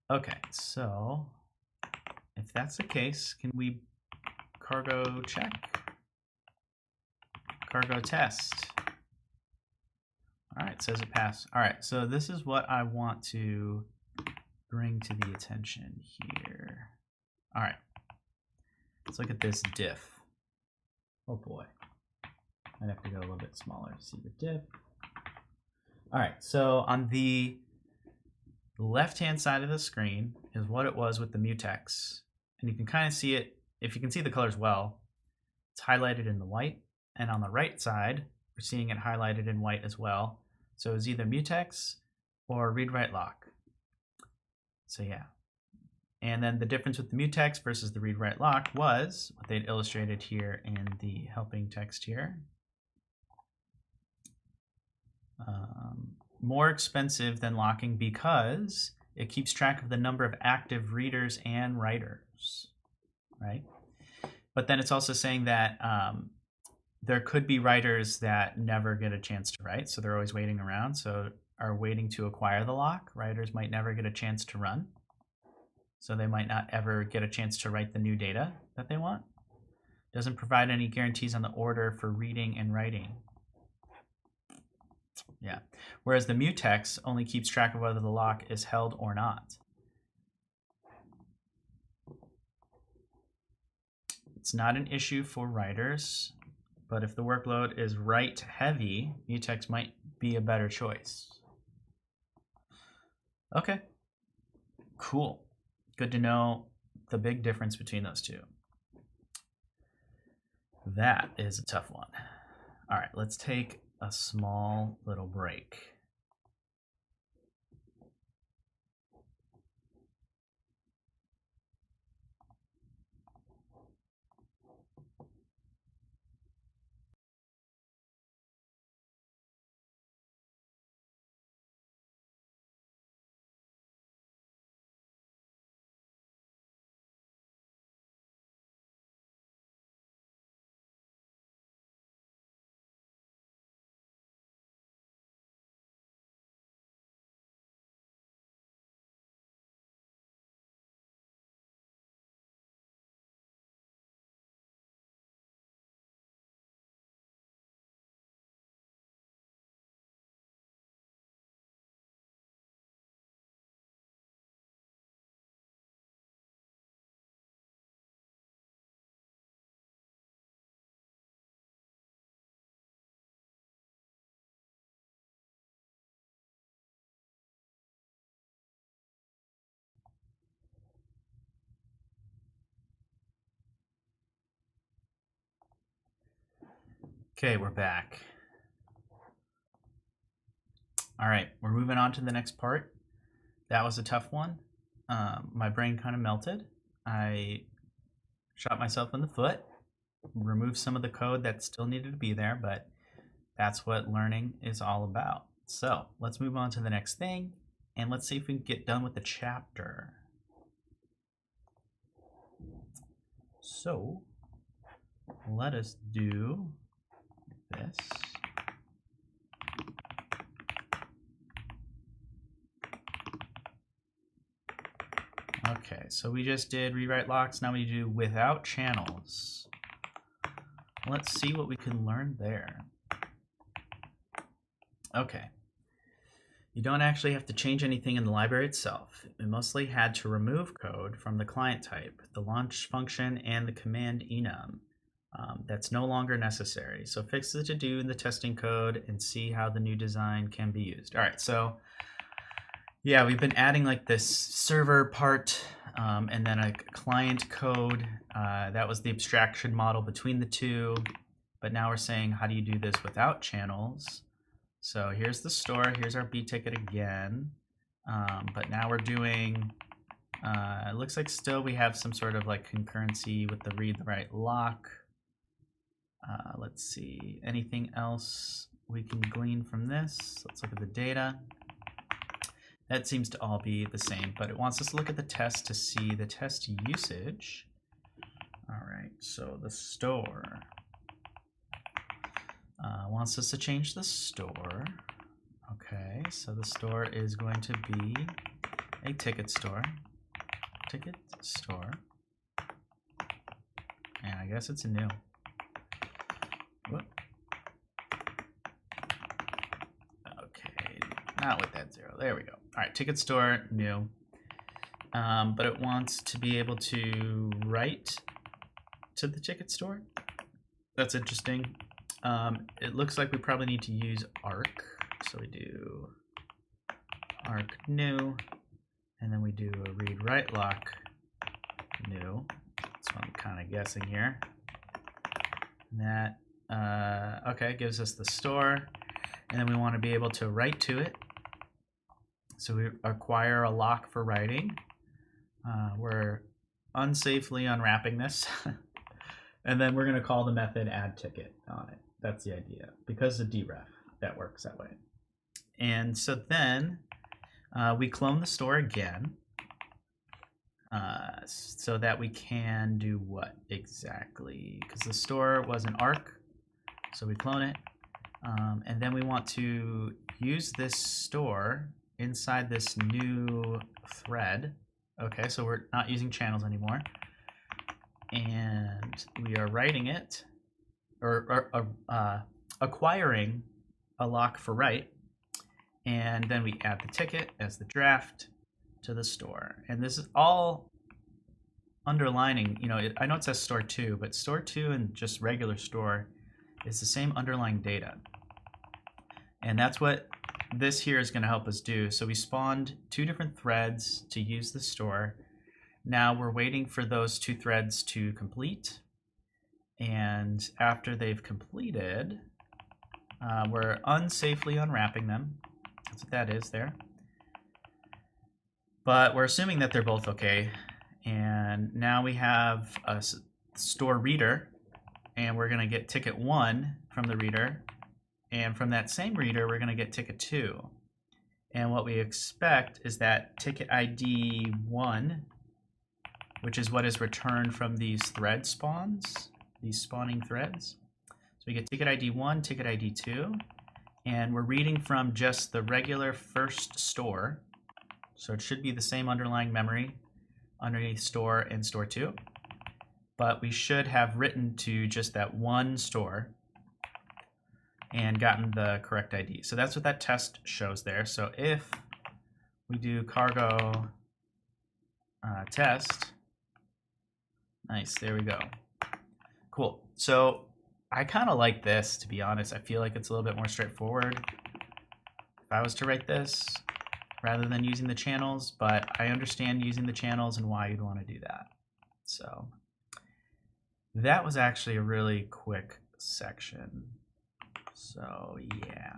Okay, so if that's the case, can we cargo check? Cargo test. All right, it says it passed. All right, so this is what I want to bring to the attention here. All right, let's look at this diff. Oh boy. I'd have to go a little bit smaller to see the diff. All right, so on the left-hand side of the screen is what it was with the mutex. And you can kind of see it, if you can see the colors well, it's highlighted in the white. And on the right side, we're seeing it highlighted in white as well. So it's either mutex or read-write lock. So yeah. And then the difference with the mutex versus the read-write lock was what they'd illustrated here in the helping text here. More expensive than locking because it keeps track of the number of active readers and writers, right? But then it's also saying that there could be writers that never get a chance to write, so they're always waiting around, so are waiting to acquire the lock. Writers might never get a chance to run, so they might not ever get a chance to write the new data that they want. Doesn't provide any guarantees on the order for reading and writing. Yeah. Whereas the mutex only keeps track of whether the lock is held or not. It's not an issue for writers, but if the workload is write heavy, mutex might be a better choice. Okay. Cool. Good to know the big difference between those two. That is a tough one. All right, let's take a small little break. Okay, we're back. All right, we're moving on to the next part. That was a tough one. My brain kind of melted. I shot myself in the foot, removed some of the code that still needed to be there, but that's what learning is all about. So let's move on to the next thing, and let's see if we can get done with the chapter. So let us do this. Okay, so we just did rewrite locks. Now we do without channels. Let's see what we can learn there. Okay. You don't actually have to change anything in the library itself. We mostly had to remove code from the client type, the launch function, and the command enum. That's no longer necessary. So fix the to-do in the testing code and see how the new design can be used. All right, so yeah, we've been adding like this server part and then a client code. That was the abstraction model between the two. But now we're saying, how do you do this without channels? So here's the store. Here's our B ticket again. But now we're doing, it looks like still we have some sort of like concurrency with the read the write lock. Let's see, anything else we can glean from this? Let's look at the data. That seems to all be the same, but it wants us to look at the test to see the test usage. All right, so the store wants us to change the store. Okay, so the store is going to be a ticket store. Ticket store. And I guess it's a new. Whoop. Okay, not with that 0. There we go. All right, ticket store, new. But it wants to be able to write to the ticket store. That's interesting. It looks like we probably need to use arc. So we do arc new, and then we do a read write lock new. That's what I'm kind of guessing here. And that, okay, gives us the store. And then we want to be able to write to it. So we acquire a lock for writing. We're unsafely unwrapping this. And then we're going to call the method add ticket on it. That's the idea. Because of deref, that works that way. And so then we clone the store again. So that we can do what exactly? Because the store was an arc. So we clone it. And then we want to use this store inside this new thread. Okay, so we're not using channels anymore. And we are writing it, or acquiring a lock for write. And then we add the ticket as the draft to the store. And this is all underlining, you know, I know it says store 2, but store 2 and just regular store is the same underlying data. And that's what this here is going to help us do. So we spawned 2 different threads to use the store. Now we're waiting for those 2 threads to complete. And after they've completed, we're unsafely unwrapping them. That's what that is there. But we're assuming that they're both okay. And now we have a store reader, and we're going to get ticket 1 from the reader. And from that same reader, we're going to get ticket 2. And what we expect is that ticket ID 1, which is what is returned from these thread spawns, these spawning threads. So we get ticket ID 1, ticket ID 2, and we're reading from just the regular first store. So it should be the same underlying memory underneath store and store 2. But we should have written to just that one store and gotten the correct ID. So that's what that test shows there. So if we do cargo test, nice, there we go. Cool. So I kind of like this, to be honest. I feel like it's a little bit more straightforward if I was to write this rather than using the channels, but I understand using the channels and why you'd want to do that. So that was actually a really quick section. So yeah.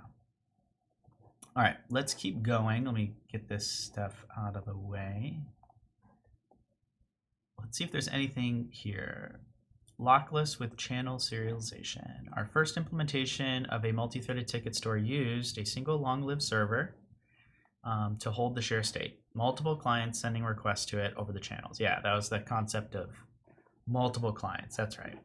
All right, let's keep going. Let me get this stuff out of the way. Let's see if there's anything here. Lockless with channel serialization. Our first implementation of a multi-threaded ticket store used a single long-lived server to hold the share state. Multiple clients sending requests to it over the channels. Yeah, that was the concept of multiple clients. That's right.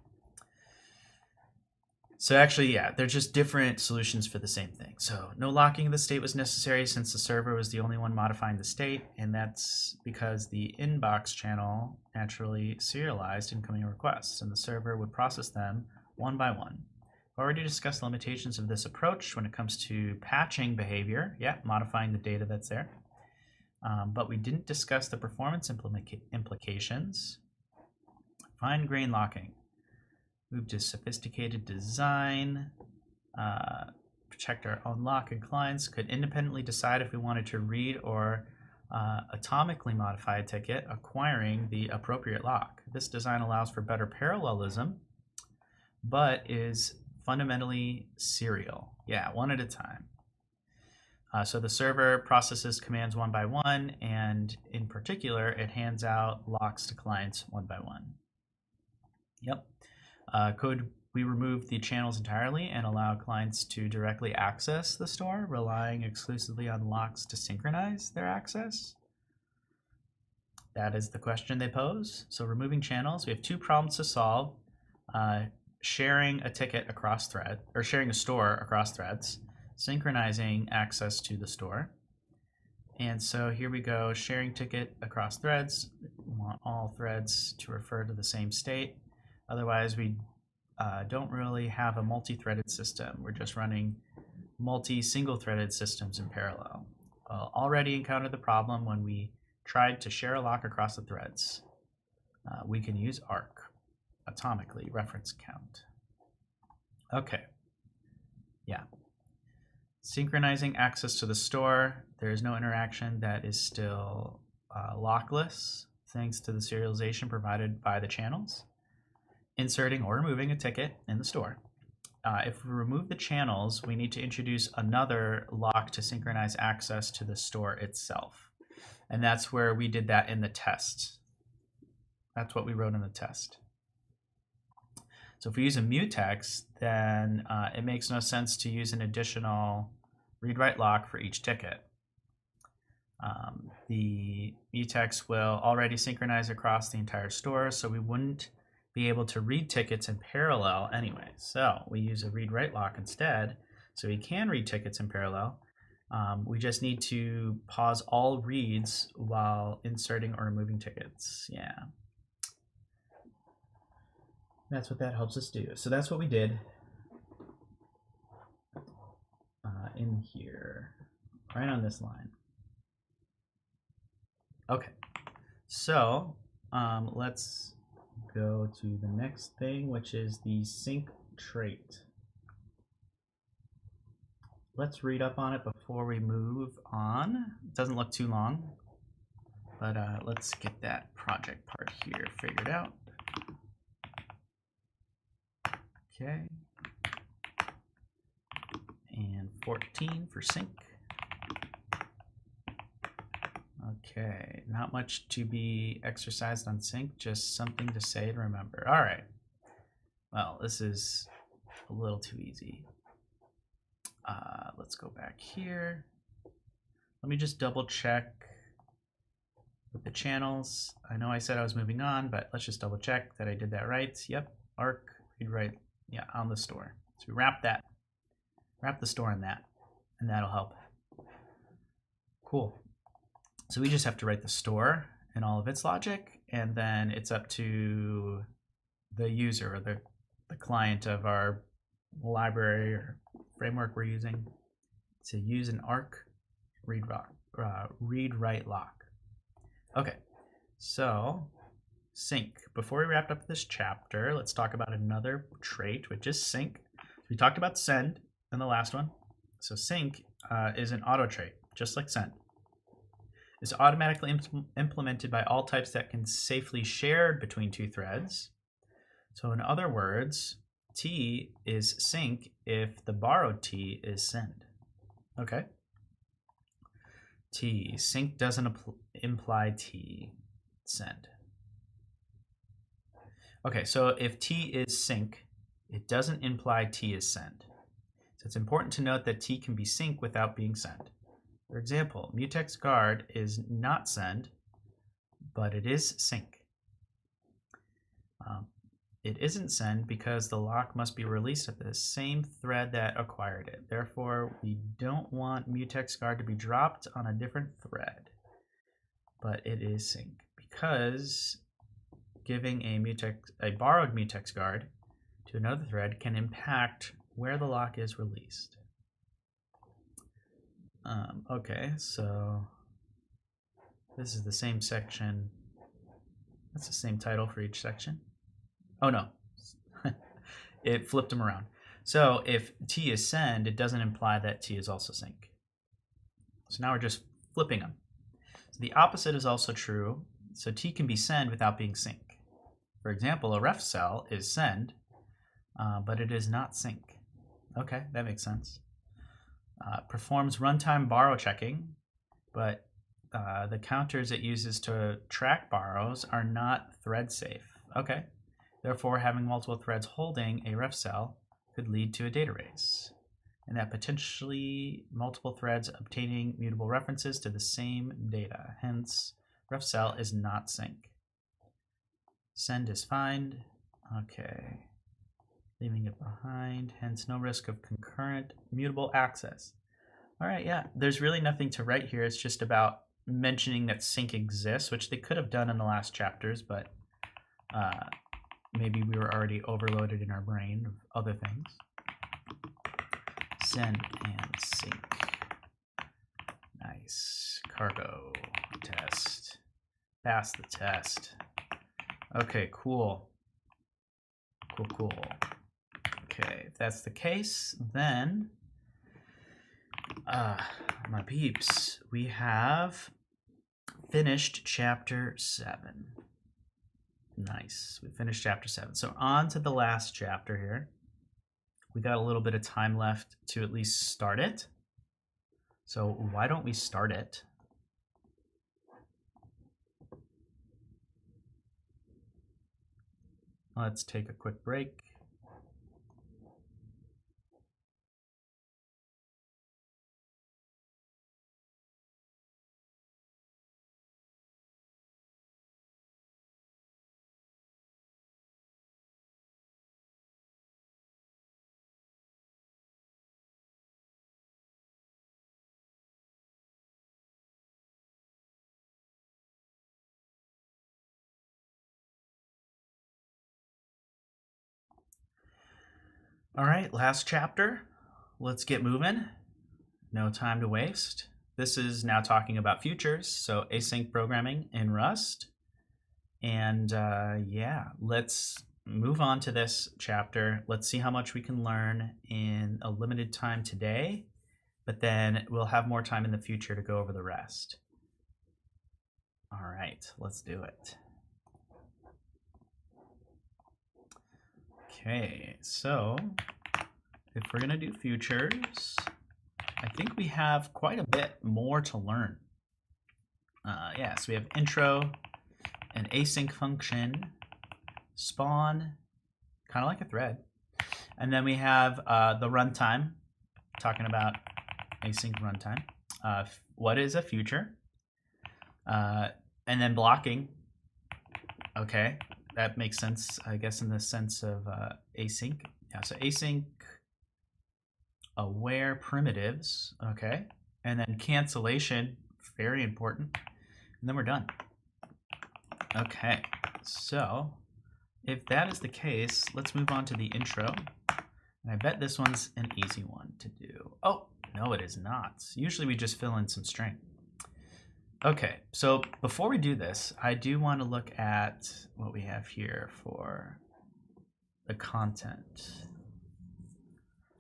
So actually, yeah, they're just different solutions for the same thing. So no locking of the state was necessary since the server was the only one modifying the state, and that's because the inbox channel naturally serialized incoming requests, and the server would process them one by one. I've already discussed the limitations of this approach when it comes to patching behavior, yeah, modifying the data that's there. But we didn't discuss the performance implications. Fine-grained locking. Move to sophisticated design, protect our own lock, and clients could independently decide if we wanted to read or atomically modify a ticket, acquiring the appropriate lock. This design allows for better parallelism, but is fundamentally serial. Yeah, one at a time. So the server processes commands one by one, and in particular, it hands out locks to clients one by one. Yep. Could we remove the channels entirely and allow clients to directly access the store, relying exclusively on locks to synchronize their access? That is the question they pose. So removing channels, we have two problems to solve. Sharing a ticket across thread, or sharing a store across threads, synchronizing access to the store. And so here we go, sharing ticket across threads. We want all threads to refer to the same state. Otherwise, we don't really have a multi-threaded system. We're just running single-threaded systems in parallel. Already encountered the problem when we tried to share a lock across the threads. We can use arc, atomically, reference count. Okay, yeah. Synchronizing access to the store. There is no interaction that is still lockless, thanks to the serialization provided by the channels. Inserting or removing a ticket in the store. If we remove the channels, we need to introduce another lock to synchronize access to the store itself. And that's where we did that in the test. That's what we wrote in the test. So if we use a mutex, then it makes no sense to use an additional read-write lock for each ticket. The mutex will already synchronize across the entire store, so we wouldn't be able to read tickets in parallel anyway. So we use a read-write lock instead, so we can read tickets in parallel. We just need to pause all reads while inserting or removing tickets. Yeah. That's what that helps us do. So that's what we did in here, right on this line. Okay, so let's go to the next thing, which is the sync trait. Let's read up on it before we move on. It doesn't look too long, but let's get that project part here figured out. Okay. And 14 for sync. Okay, not much to be exercised on sync, just something to say and remember. All right. Well, this is a little too easy. Let's go back here. Let me just double check with the channels. I know I said I was moving on, but let's just double check that I did that right. Yep, arc, read write, yeah, on the store. So we wrap the store in that, and that'll help. Cool. So we just have to write the store and all of its logic, and then it's up to the user or the client of our library or framework we're using to use an arc read-write lock. Okay, so sync. Before we wrap up this chapter, let's talk about another trait, which is sync. We talked about send in the last one. So sync is an auto trait, just like send. It's automatically implemented by all types that can safely shared between two threads. So in other words, T is sync if the borrowed T is send. Okay. T, sync doesn't imply T, send. Okay, so if T is sync, it doesn't imply T is send. So it's important to note that T can be sync without being send. For example, mutex guard is not send, but it is sync. It isn't send because the lock must be released at the same thread that acquired it. Therefore, we don't want mutex guard to be dropped on a different thread, but it is sync because giving a borrowed mutex guard to another thread can impact where the lock is released. Okay, so this is the same section. That's the same title for each section. Oh no, it flipped them around. So if T is send, it doesn't imply that T is also sync. So now we're just flipping them. So the opposite is also true. So T can be send without being sync. For example, a ref cell is send, but it is not sync. Okay, that makes sense. Performs runtime borrow checking, but the counters it uses to track borrows are not thread safe. Okay, therefore having multiple threads holding a ref cell could lead to a data race, and that potentially multiple threads obtaining mutable references to the same data. Hence, ref cell is not sync. Send is find. Okay. Leaving it behind, hence no risk of concurrent mutable access. All right, yeah, there's really nothing to write here. It's just about mentioning that sync exists, which they could have done in the last chapters, but maybe we were already overloaded in our brain of other things. Send and sync. Nice. Cargo test. Pass the test. Okay, cool. Cool. Okay, if that's the case, then my peeps, we have finished chapter 7. Nice, we finished chapter 7. So on to the last chapter here. We got a little bit of time left to at least start it. So why don't we start it? Let's take a quick break. All right, last chapter. Let's get moving. No time to waste. This is now talking about futures, so async programming in Rust. And yeah, let's move on to this chapter. Let's see how much we can learn in a limited time today, but then we'll have more time in the future to go over the rest. All right, let's do it. Okay, so if we're gonna do futures, I think we have quite a bit more to learn. Yeah, so we have intro, an async function, spawn, kind of like a thread. And then we have the runtime, talking about async runtime. What is a future? And then blocking. Okay, that makes sense, I guess, in the sense of async. Yeah, so async aware primitives, okay, and then cancellation, very important, and then we're done. Okay, so if that is the case, let's move on to the intro, and I bet this one's an easy one to do. Oh, no, it is not. Usually we just fill in some string. Okay, so before we do this, I do want to look at what we have here for the content.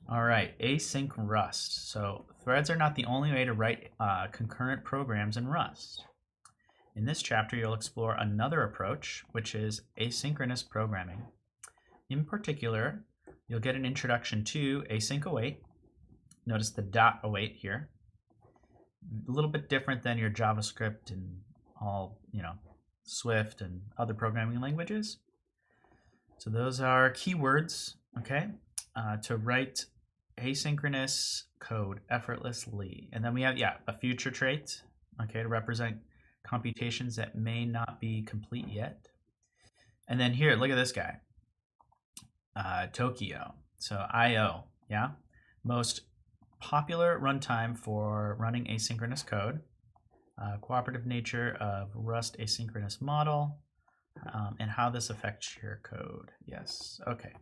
All right, async Rust. So threads are not the only way to write concurrent programs in Rust. In this chapter, you'll explore another approach, which is asynchronous programming. In particular, you'll get an introduction to async await. Notice the dot await here. A little bit different than your JavaScript and all, Swift and other programming languages. So those are keywords, okay, to write asynchronous code effortlessly. And then we have, a future trait, okay, to represent computations that may not be complete yet. And then here, look at this guy, Tokyo. So I/O, most popular runtime for running asynchronous code, cooperative nature of Rust asynchronous model, and how this affects your code. Yes, okay.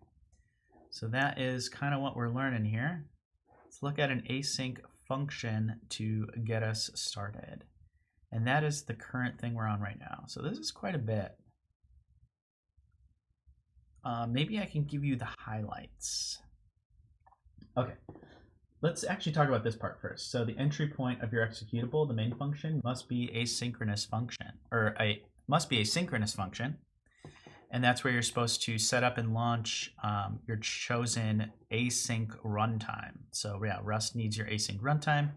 So that is kind of what we're learning here. Let's look at an async function to get us started. And that is the current thing we're on right now. So this is quite a bit. Maybe I can give you the highlights. Okay, let's actually talk about this part first. So the entry point of your executable, the main function, must be asynchronous function, must be a synchronous function. And that's where you're supposed to set up and launch your chosen async runtime. So Rust needs your async runtime.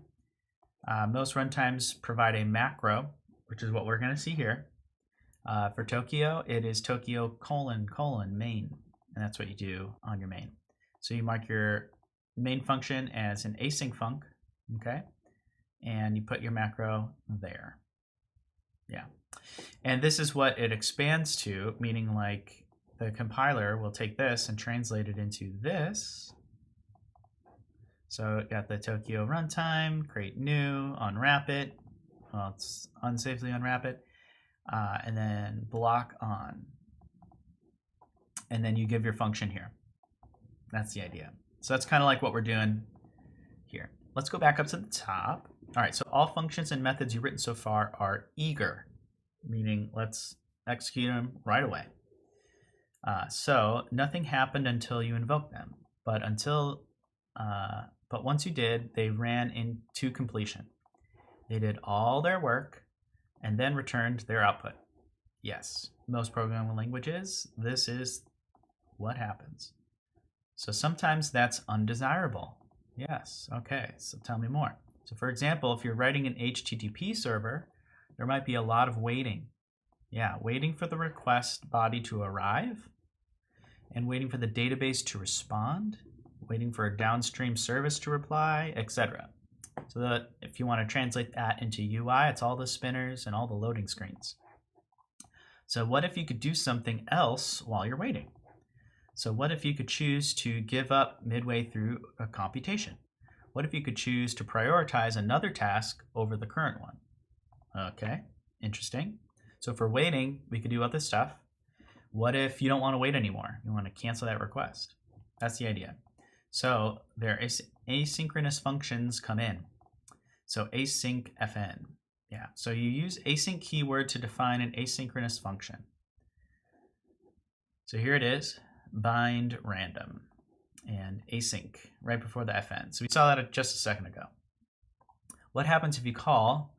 Most runtimes provide a macro, which is what we're going to see here. For Tokyo, it is Tokyo : main, and that's what you do on your main. So you mark your main function as an async func, okay, and you put your macro there. And this is what it expands to, meaning like the compiler will take this and translate it into this. So got the Tokyo runtime, create new, unwrap it. Well, it's unsafely unwrap it. And then block on. And then you give your function here. That's the idea. So that's kind of like what we're doing here. Let's go back up to the top. All right, so all functions and methods you've written so far are eager, meaning let's execute them right away. So nothing happened until you invoked them, but once you did, they ran into completion. They did all their work and then returned their output. Yes, most programming languages, this is what happens. So sometimes that's undesirable. Yes, okay, so tell me more. So for example, if you're writing an HTTP server, there might be a lot of waiting. Waiting for the request body to arrive, and waiting for the database to respond, waiting for a downstream service to reply, etc. So that if you want to translate that into UI, it's all the spinners and all the loading screens. So what if you could do something else while you're waiting? So what if you could choose to give up midway through a computation? What if you could choose to prioritize another task over the current one? Okay, interesting. So for waiting, we could do other stuff. What if you don't want to wait anymore? You want to cancel that request? That's the idea. So there is asynchronous functions come in. So async fn. So you use async keyword to define an asynchronous function. So here it is, bind random and async right before the fn. So we saw that just a second ago. What happens if you call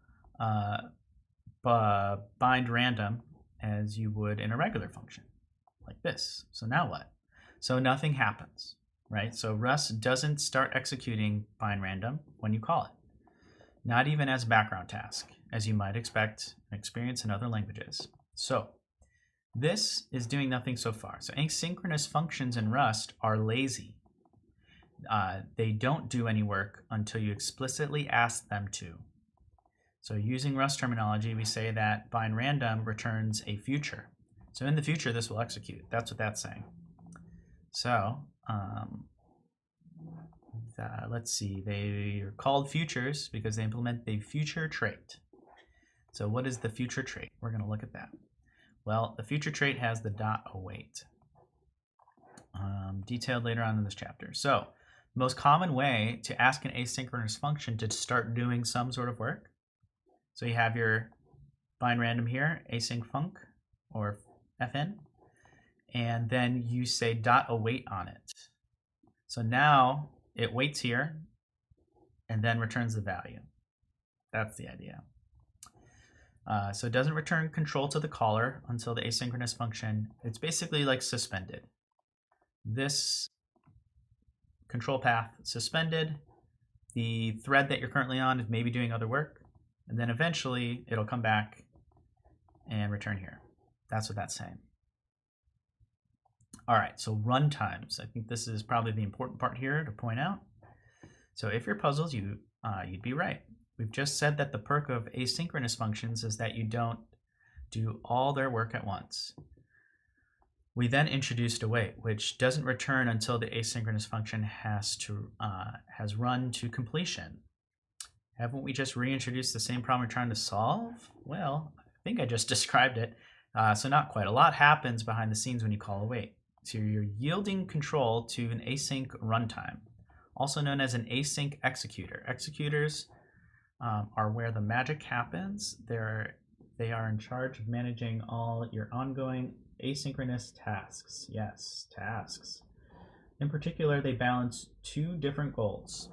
bind random as you would in a regular function like this? So now what? So nothing happens, right? So Rust doesn't start executing bind random when you call it, not even as a background task, as you might expect and experience in other languages. So this is doing nothing so far. So asynchronous functions in Rust are lazy. They don't do any work until you explicitly ask them to. So using Rust terminology, we say that bind random returns a future. So in the future, this will execute. That's what that's saying. So let's see. They are called futures because they implement the future trait. So what is the future trait? We're going to look at that. Well, the future trait has the .await, detailed later on in this chapter. So the most common way to ask an asynchronous function to start doing some sort of work. So you have your bind random here, async func or fn, and then you say .await on it. So now it waits here and then returns the value. That's the idea. So it doesn't return control to the caller until the asynchronous function, it's basically like suspended. This control path suspended. The thread that you're currently on is maybe doing other work, and then eventually it'll come back and return here. That's what that's saying. All right, so run times. I think this is probably the important part here to point out. So if you're puzzled, you'd be right. We've just said that the perk of asynchronous functions is that you don't do all their work at once. We then introduced await, which doesn't return until the asynchronous function has run to completion. Haven't we just reintroduced the same problem we're trying to solve? Well, I think I just described it. So not quite. A lot happens behind the scenes when you call await. So you're yielding control to an async runtime, also known as an async executor. Executors are where the magic happens. They are in charge of managing all your ongoing asynchronous tasks. Yes, tasks. In particular, they balance two different goals: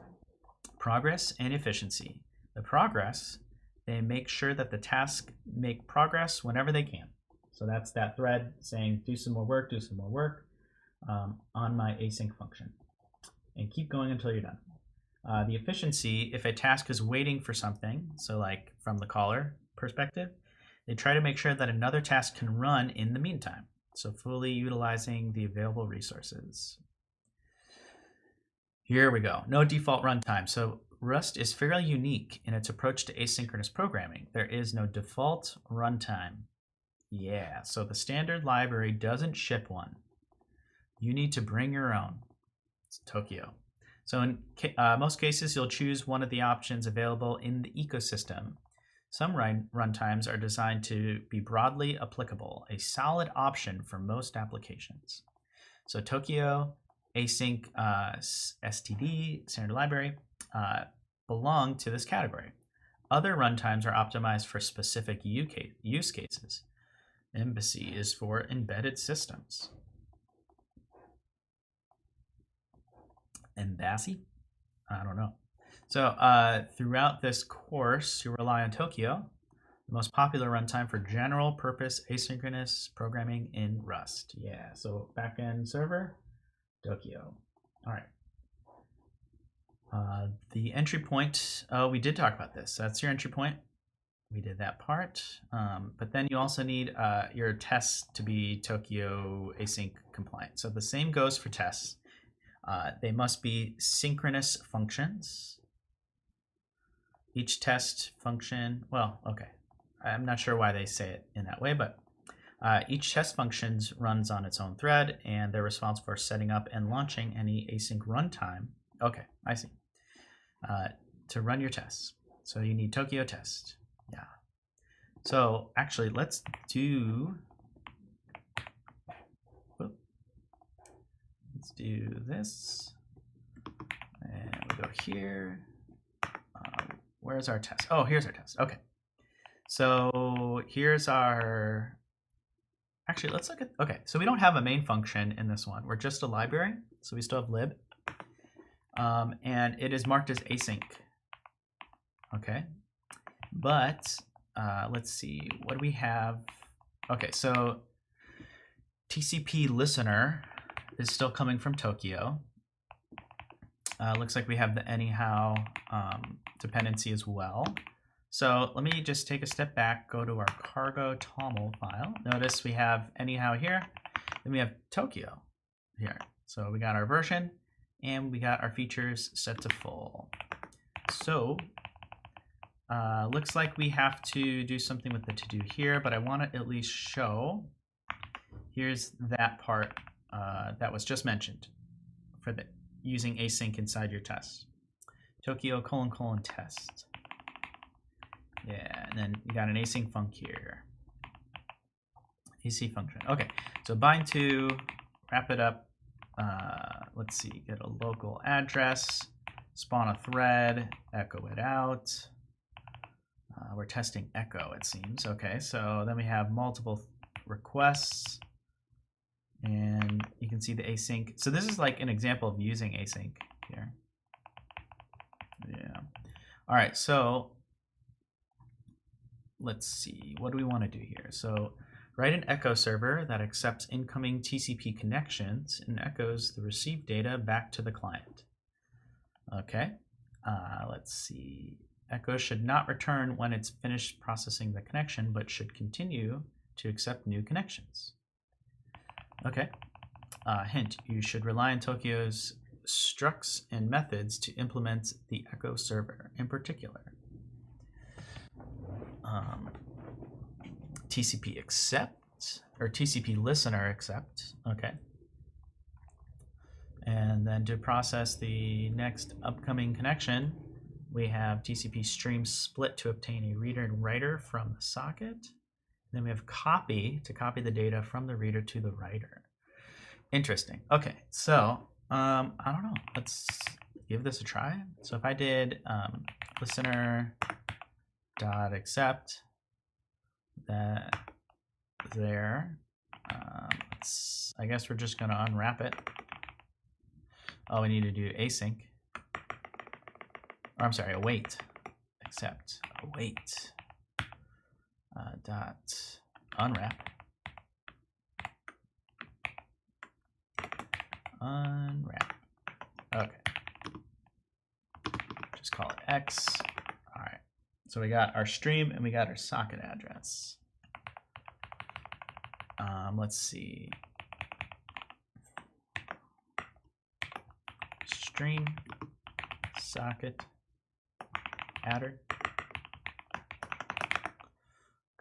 progress and efficiency. The progress, they make sure that the tasks make progress whenever they can. So that's that thread saying do some more work on my async function. And keep going until you're done. The efficiency, if a task is waiting for something, so like from the caller perspective, they try to make sure that another task can run in the meantime, so fully utilizing the available resources. Here we go. No default runtime. So Rust is fairly unique in its approach to asynchronous programming. There is no default runtime. Yeah, so the standard library doesn't ship one. You need to bring your own. It's Tokyo. So in most cases, you'll choose one of the options available in the ecosystem. Some runtimes are designed to be broadly applicable, a solid option for most applications. So Tokyo, Async, STD, Standard Library, belong to this category. Other runtimes are optimized for specific use cases. Embassy is for embedded systems. Embassy? I don't know. So throughout this course, you rely on Tokyo, the most popular runtime for general purpose asynchronous programming in Rust. Yeah, so backend server, Tokyo. All right. The entry point, we did talk about this. That's your entry point. We did that part. But then you also need your tests to be Tokyo async compliant. So the same goes for tests. They must be synchronous functions. Each test function, well, okay. I'm not sure why they say it in that way, but each test function runs on its own thread, and they're responsible for setting up and launching any async runtime. Okay, I see. To run your tests. So you need Tokyo test. Yeah. So actually, let's do this. And we'll go here. Where's our test? Oh, here's our test. Okay. So here's our, actually, let's look at, okay. So we don't have a main function in this one. We're just a library. So we still have lib. And it is marked as async. Okay. But let's see, what do we have? Okay, so TCP listener is still coming from Tokyo. Looks like we have the anyhow dependency as well. So let me just take a step back, go to our cargo toml file. Notice we have anyhow here, then we have Tokyo here. So we got our version and we got our features set to full. So looks like we have to do something with the to do here, but I want to at least show, here's that part that was just mentioned for the using async inside your test. Tokyo : test. Yeah, and then you got an async func here. AC function. Okay, so bind to, wrap it up. Let's see, get a local address, spawn a thread, echo it out. We're testing echo, it seems. Okay, so then we have multiple requests, and you can see the async. So this is like an example of using async here. Yeah. All right, so let's see, what do we want to do here? So write an echo server that accepts incoming TCP connections and echoes the received data back to the client. Okay. Let's see. Echo should not return when it's finished processing the connection, but should continue to accept new connections. Okay. Hint, you should rely on Tokyo's structs and methods to implement the Echo server in particular. TCP accept, or TCP listener accept. Okay. And then to process the next upcoming connection, we have TCP stream split to obtain a reader and writer from the socket. Then we have copy to copy the data from the reader to the writer. Interesting. Okay, so I don't know. Let's give this a try. So if I did listener dot accept that there, I guess we're just going to unwrap it. Oh, we need to do async. Or I'm sorry, await. Accept. Await. Dot unwrap. Unwrap. Okay. Just call it X. All right. So we got our stream and we got our socket address. Let's see. Stream socket adder.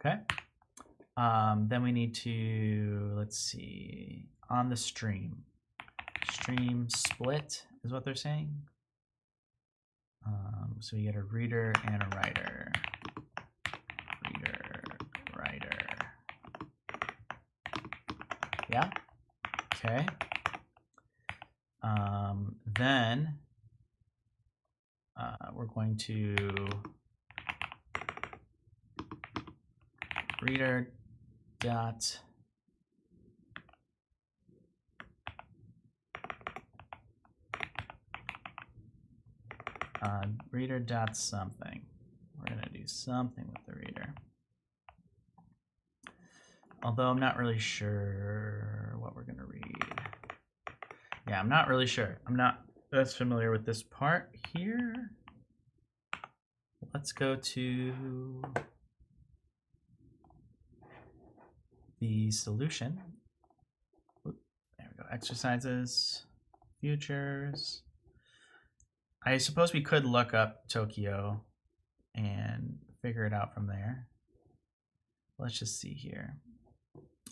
Okay. Then we need to, let's see, on the stream split is what they're saying. So we get a reader and a writer. Reader, writer. Yeah. Okay. Then we're going to reader dot reader dot something. We're going to do something with the reader. Although I'm not really sure what we're going to read. Yeah, I'm not really sure. I'm not as familiar with this part here. Let's go to the solution. There we go. Exercises, futures. I suppose we could look up Tokyo and figure it out from there. Let's just see here.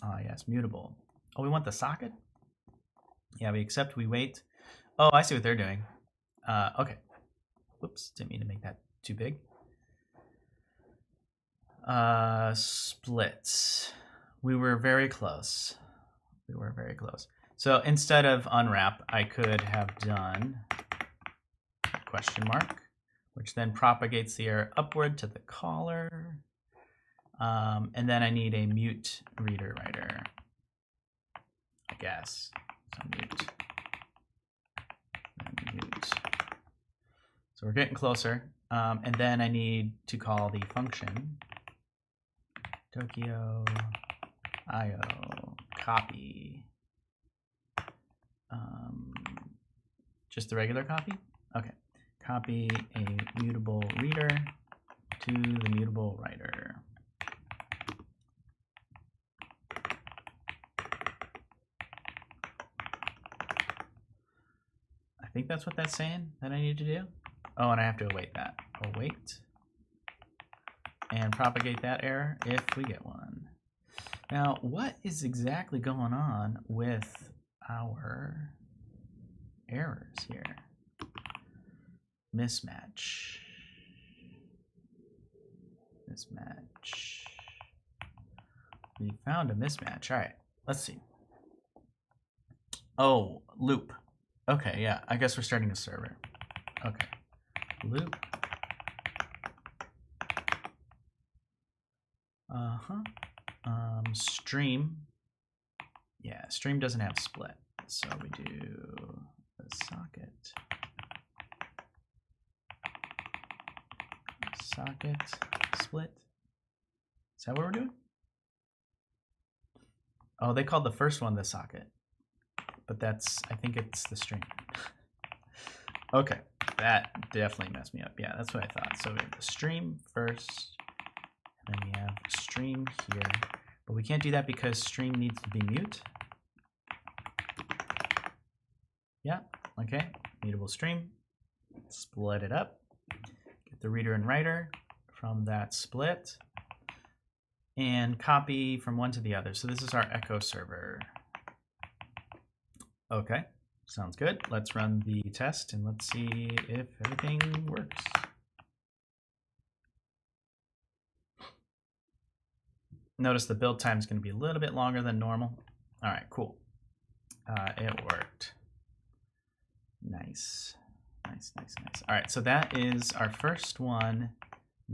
Oh, yes, mutable. Oh, we want the socket? Yeah, we accept, we wait. Oh, I see what they're doing. Okay. Whoops, didn't mean to make that too big. Split. We were very close. We were very close. So instead of unwrap, I could have done question mark, which then propagates the error upward to the caller. And then I need a mute reader writer, I guess. So mute. And mute. So we're getting closer. And then I need to call the function Tokyo IO copy. Just the regular copy? Okay. Copy a mutable reader to the mutable writer. I think that's what that's saying that I need to do. Oh, and I have to await that. Await. And propagate that error if we get one. Now, what is exactly going on with our errors here? Mismatch. Mismatch. We found a mismatch. All right, let's see. Oh, loop. Okay, yeah, I guess we're starting a server. Okay, loop. Stream. Yeah, stream doesn't have split. So we do the socket. Socket split. Is that what we're doing? Oh, they called the first one the socket. But that's, I think it's the stream. Okay, that definitely messed me up. Yeah, that's what I thought. So we have the stream first, and then we have stream here. But we can't do that because stream needs to be mute. Yeah, okay, mutable stream. Split it up. Get the reader and writer from that split. And copy from one to the other. So this is our echo server. Okay, sounds good. Let's run the test and let's see if everything works. Notice the build time is going to be a little bit longer than normal. All right, cool. It worked. Nice. Nice, nice, nice. All right, so that is our first one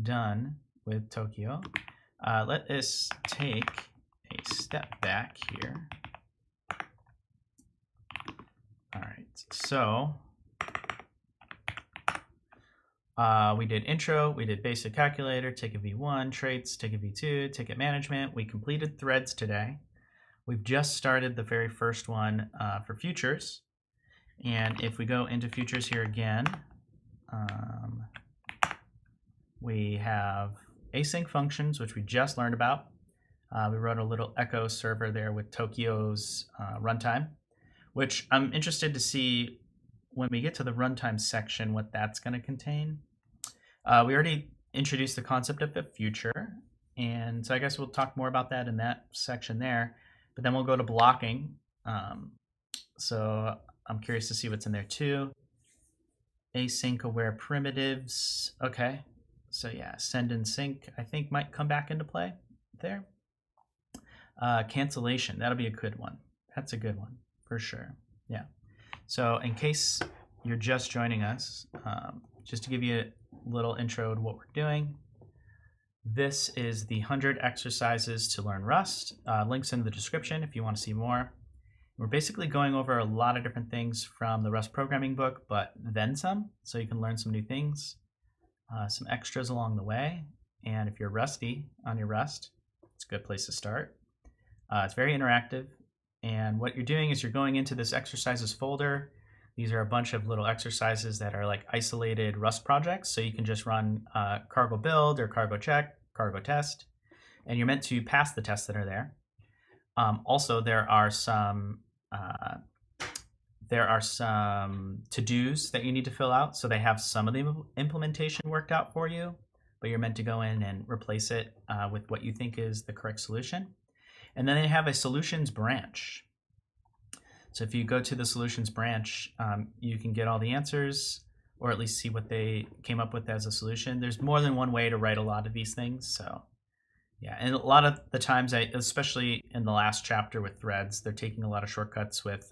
done with Tokyo. Let us take a step back here. All right, so we did intro, we did basic calculator, ticket V1, traits, ticket V2, ticket management. We completed threads today. We've just started the very first one for futures. And if we go into futures here again, we have async functions, which we just learned about. We wrote a little echo server there with Tokyo's runtime, which I'm interested to see when we get to the runtime section what that's going to contain. We already introduced the concept of the future, and so I guess we'll talk more about that in that section there, but then we'll go to blocking. So I'm curious to see what's in there too. Async aware primitives. Okay, so yeah, send and sync I think might come back into play there. Cancellation, that'll be a good one. That's a good one for sure. Yeah. So in case you're just joining us, just to give you a little intro to what we're doing, this is the 100 exercises to learn Rust. Links in the description if you want to see more. We're basically going over a lot of different things from the Rust programming book, but then some, so you can learn some new things, some extras along the way. And if you're rusty on your Rust, it's a good place to start. It's very interactive. And what you're doing is you're going into this exercises folder. These are a bunch of little exercises that are like isolated Rust projects. So you can just run cargo build or cargo check, cargo test, and you're meant to pass the tests that are there. Also, there are some to-dos that you need to fill out. So they have some of the implementation worked out for you, but you're meant to go in and replace it with what you think is the correct solution. And then they have a solutions branch. So if you go to the solutions branch, you can get all the answers, or at least see what they came up with as a solution. There's more than one way to write a lot of these things. So yeah, and a lot of the times, especially in the last chapter with threads, they're taking a lot of shortcuts with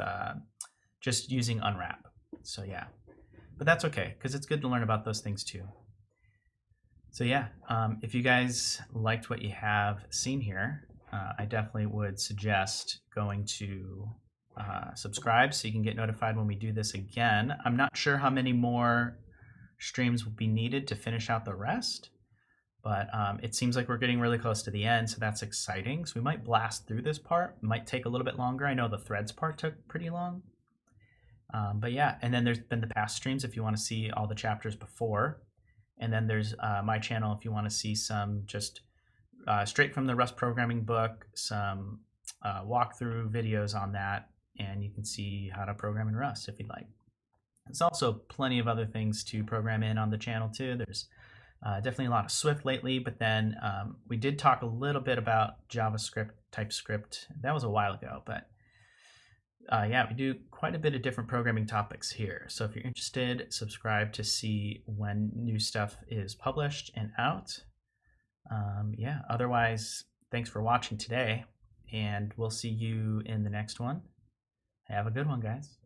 just using unwrap. So yeah, but that's okay, because it's good to learn about those things too. So yeah, if you guys liked what you have seen here, I definitely would suggest going to subscribe so you can get notified when we do this again. I'm not sure how many more streams will be needed to finish out the rest, but it seems like we're getting really close to the end, so that's exciting. So we might blast through this part. It might take a little bit longer. I know the threads part took pretty long. But yeah, and then there's been the past streams if you want to see all the chapters before. And then there's my channel if you want to see some just straight from the Rust programming book, some walkthrough videos on that, and you can see how to program in Rust if you'd like. There's also plenty of other things to program in on the channel too. There's definitely a lot of Swift lately, but then we did talk a little bit about JavaScript, TypeScript. That was a while ago, but yeah, we do quite a bit of different programming topics here. So if you're interested, subscribe to see when new stuff is published and out. Yeah, otherwise, thanks for watching today, and we'll see you in the next one. Have a good one, guys.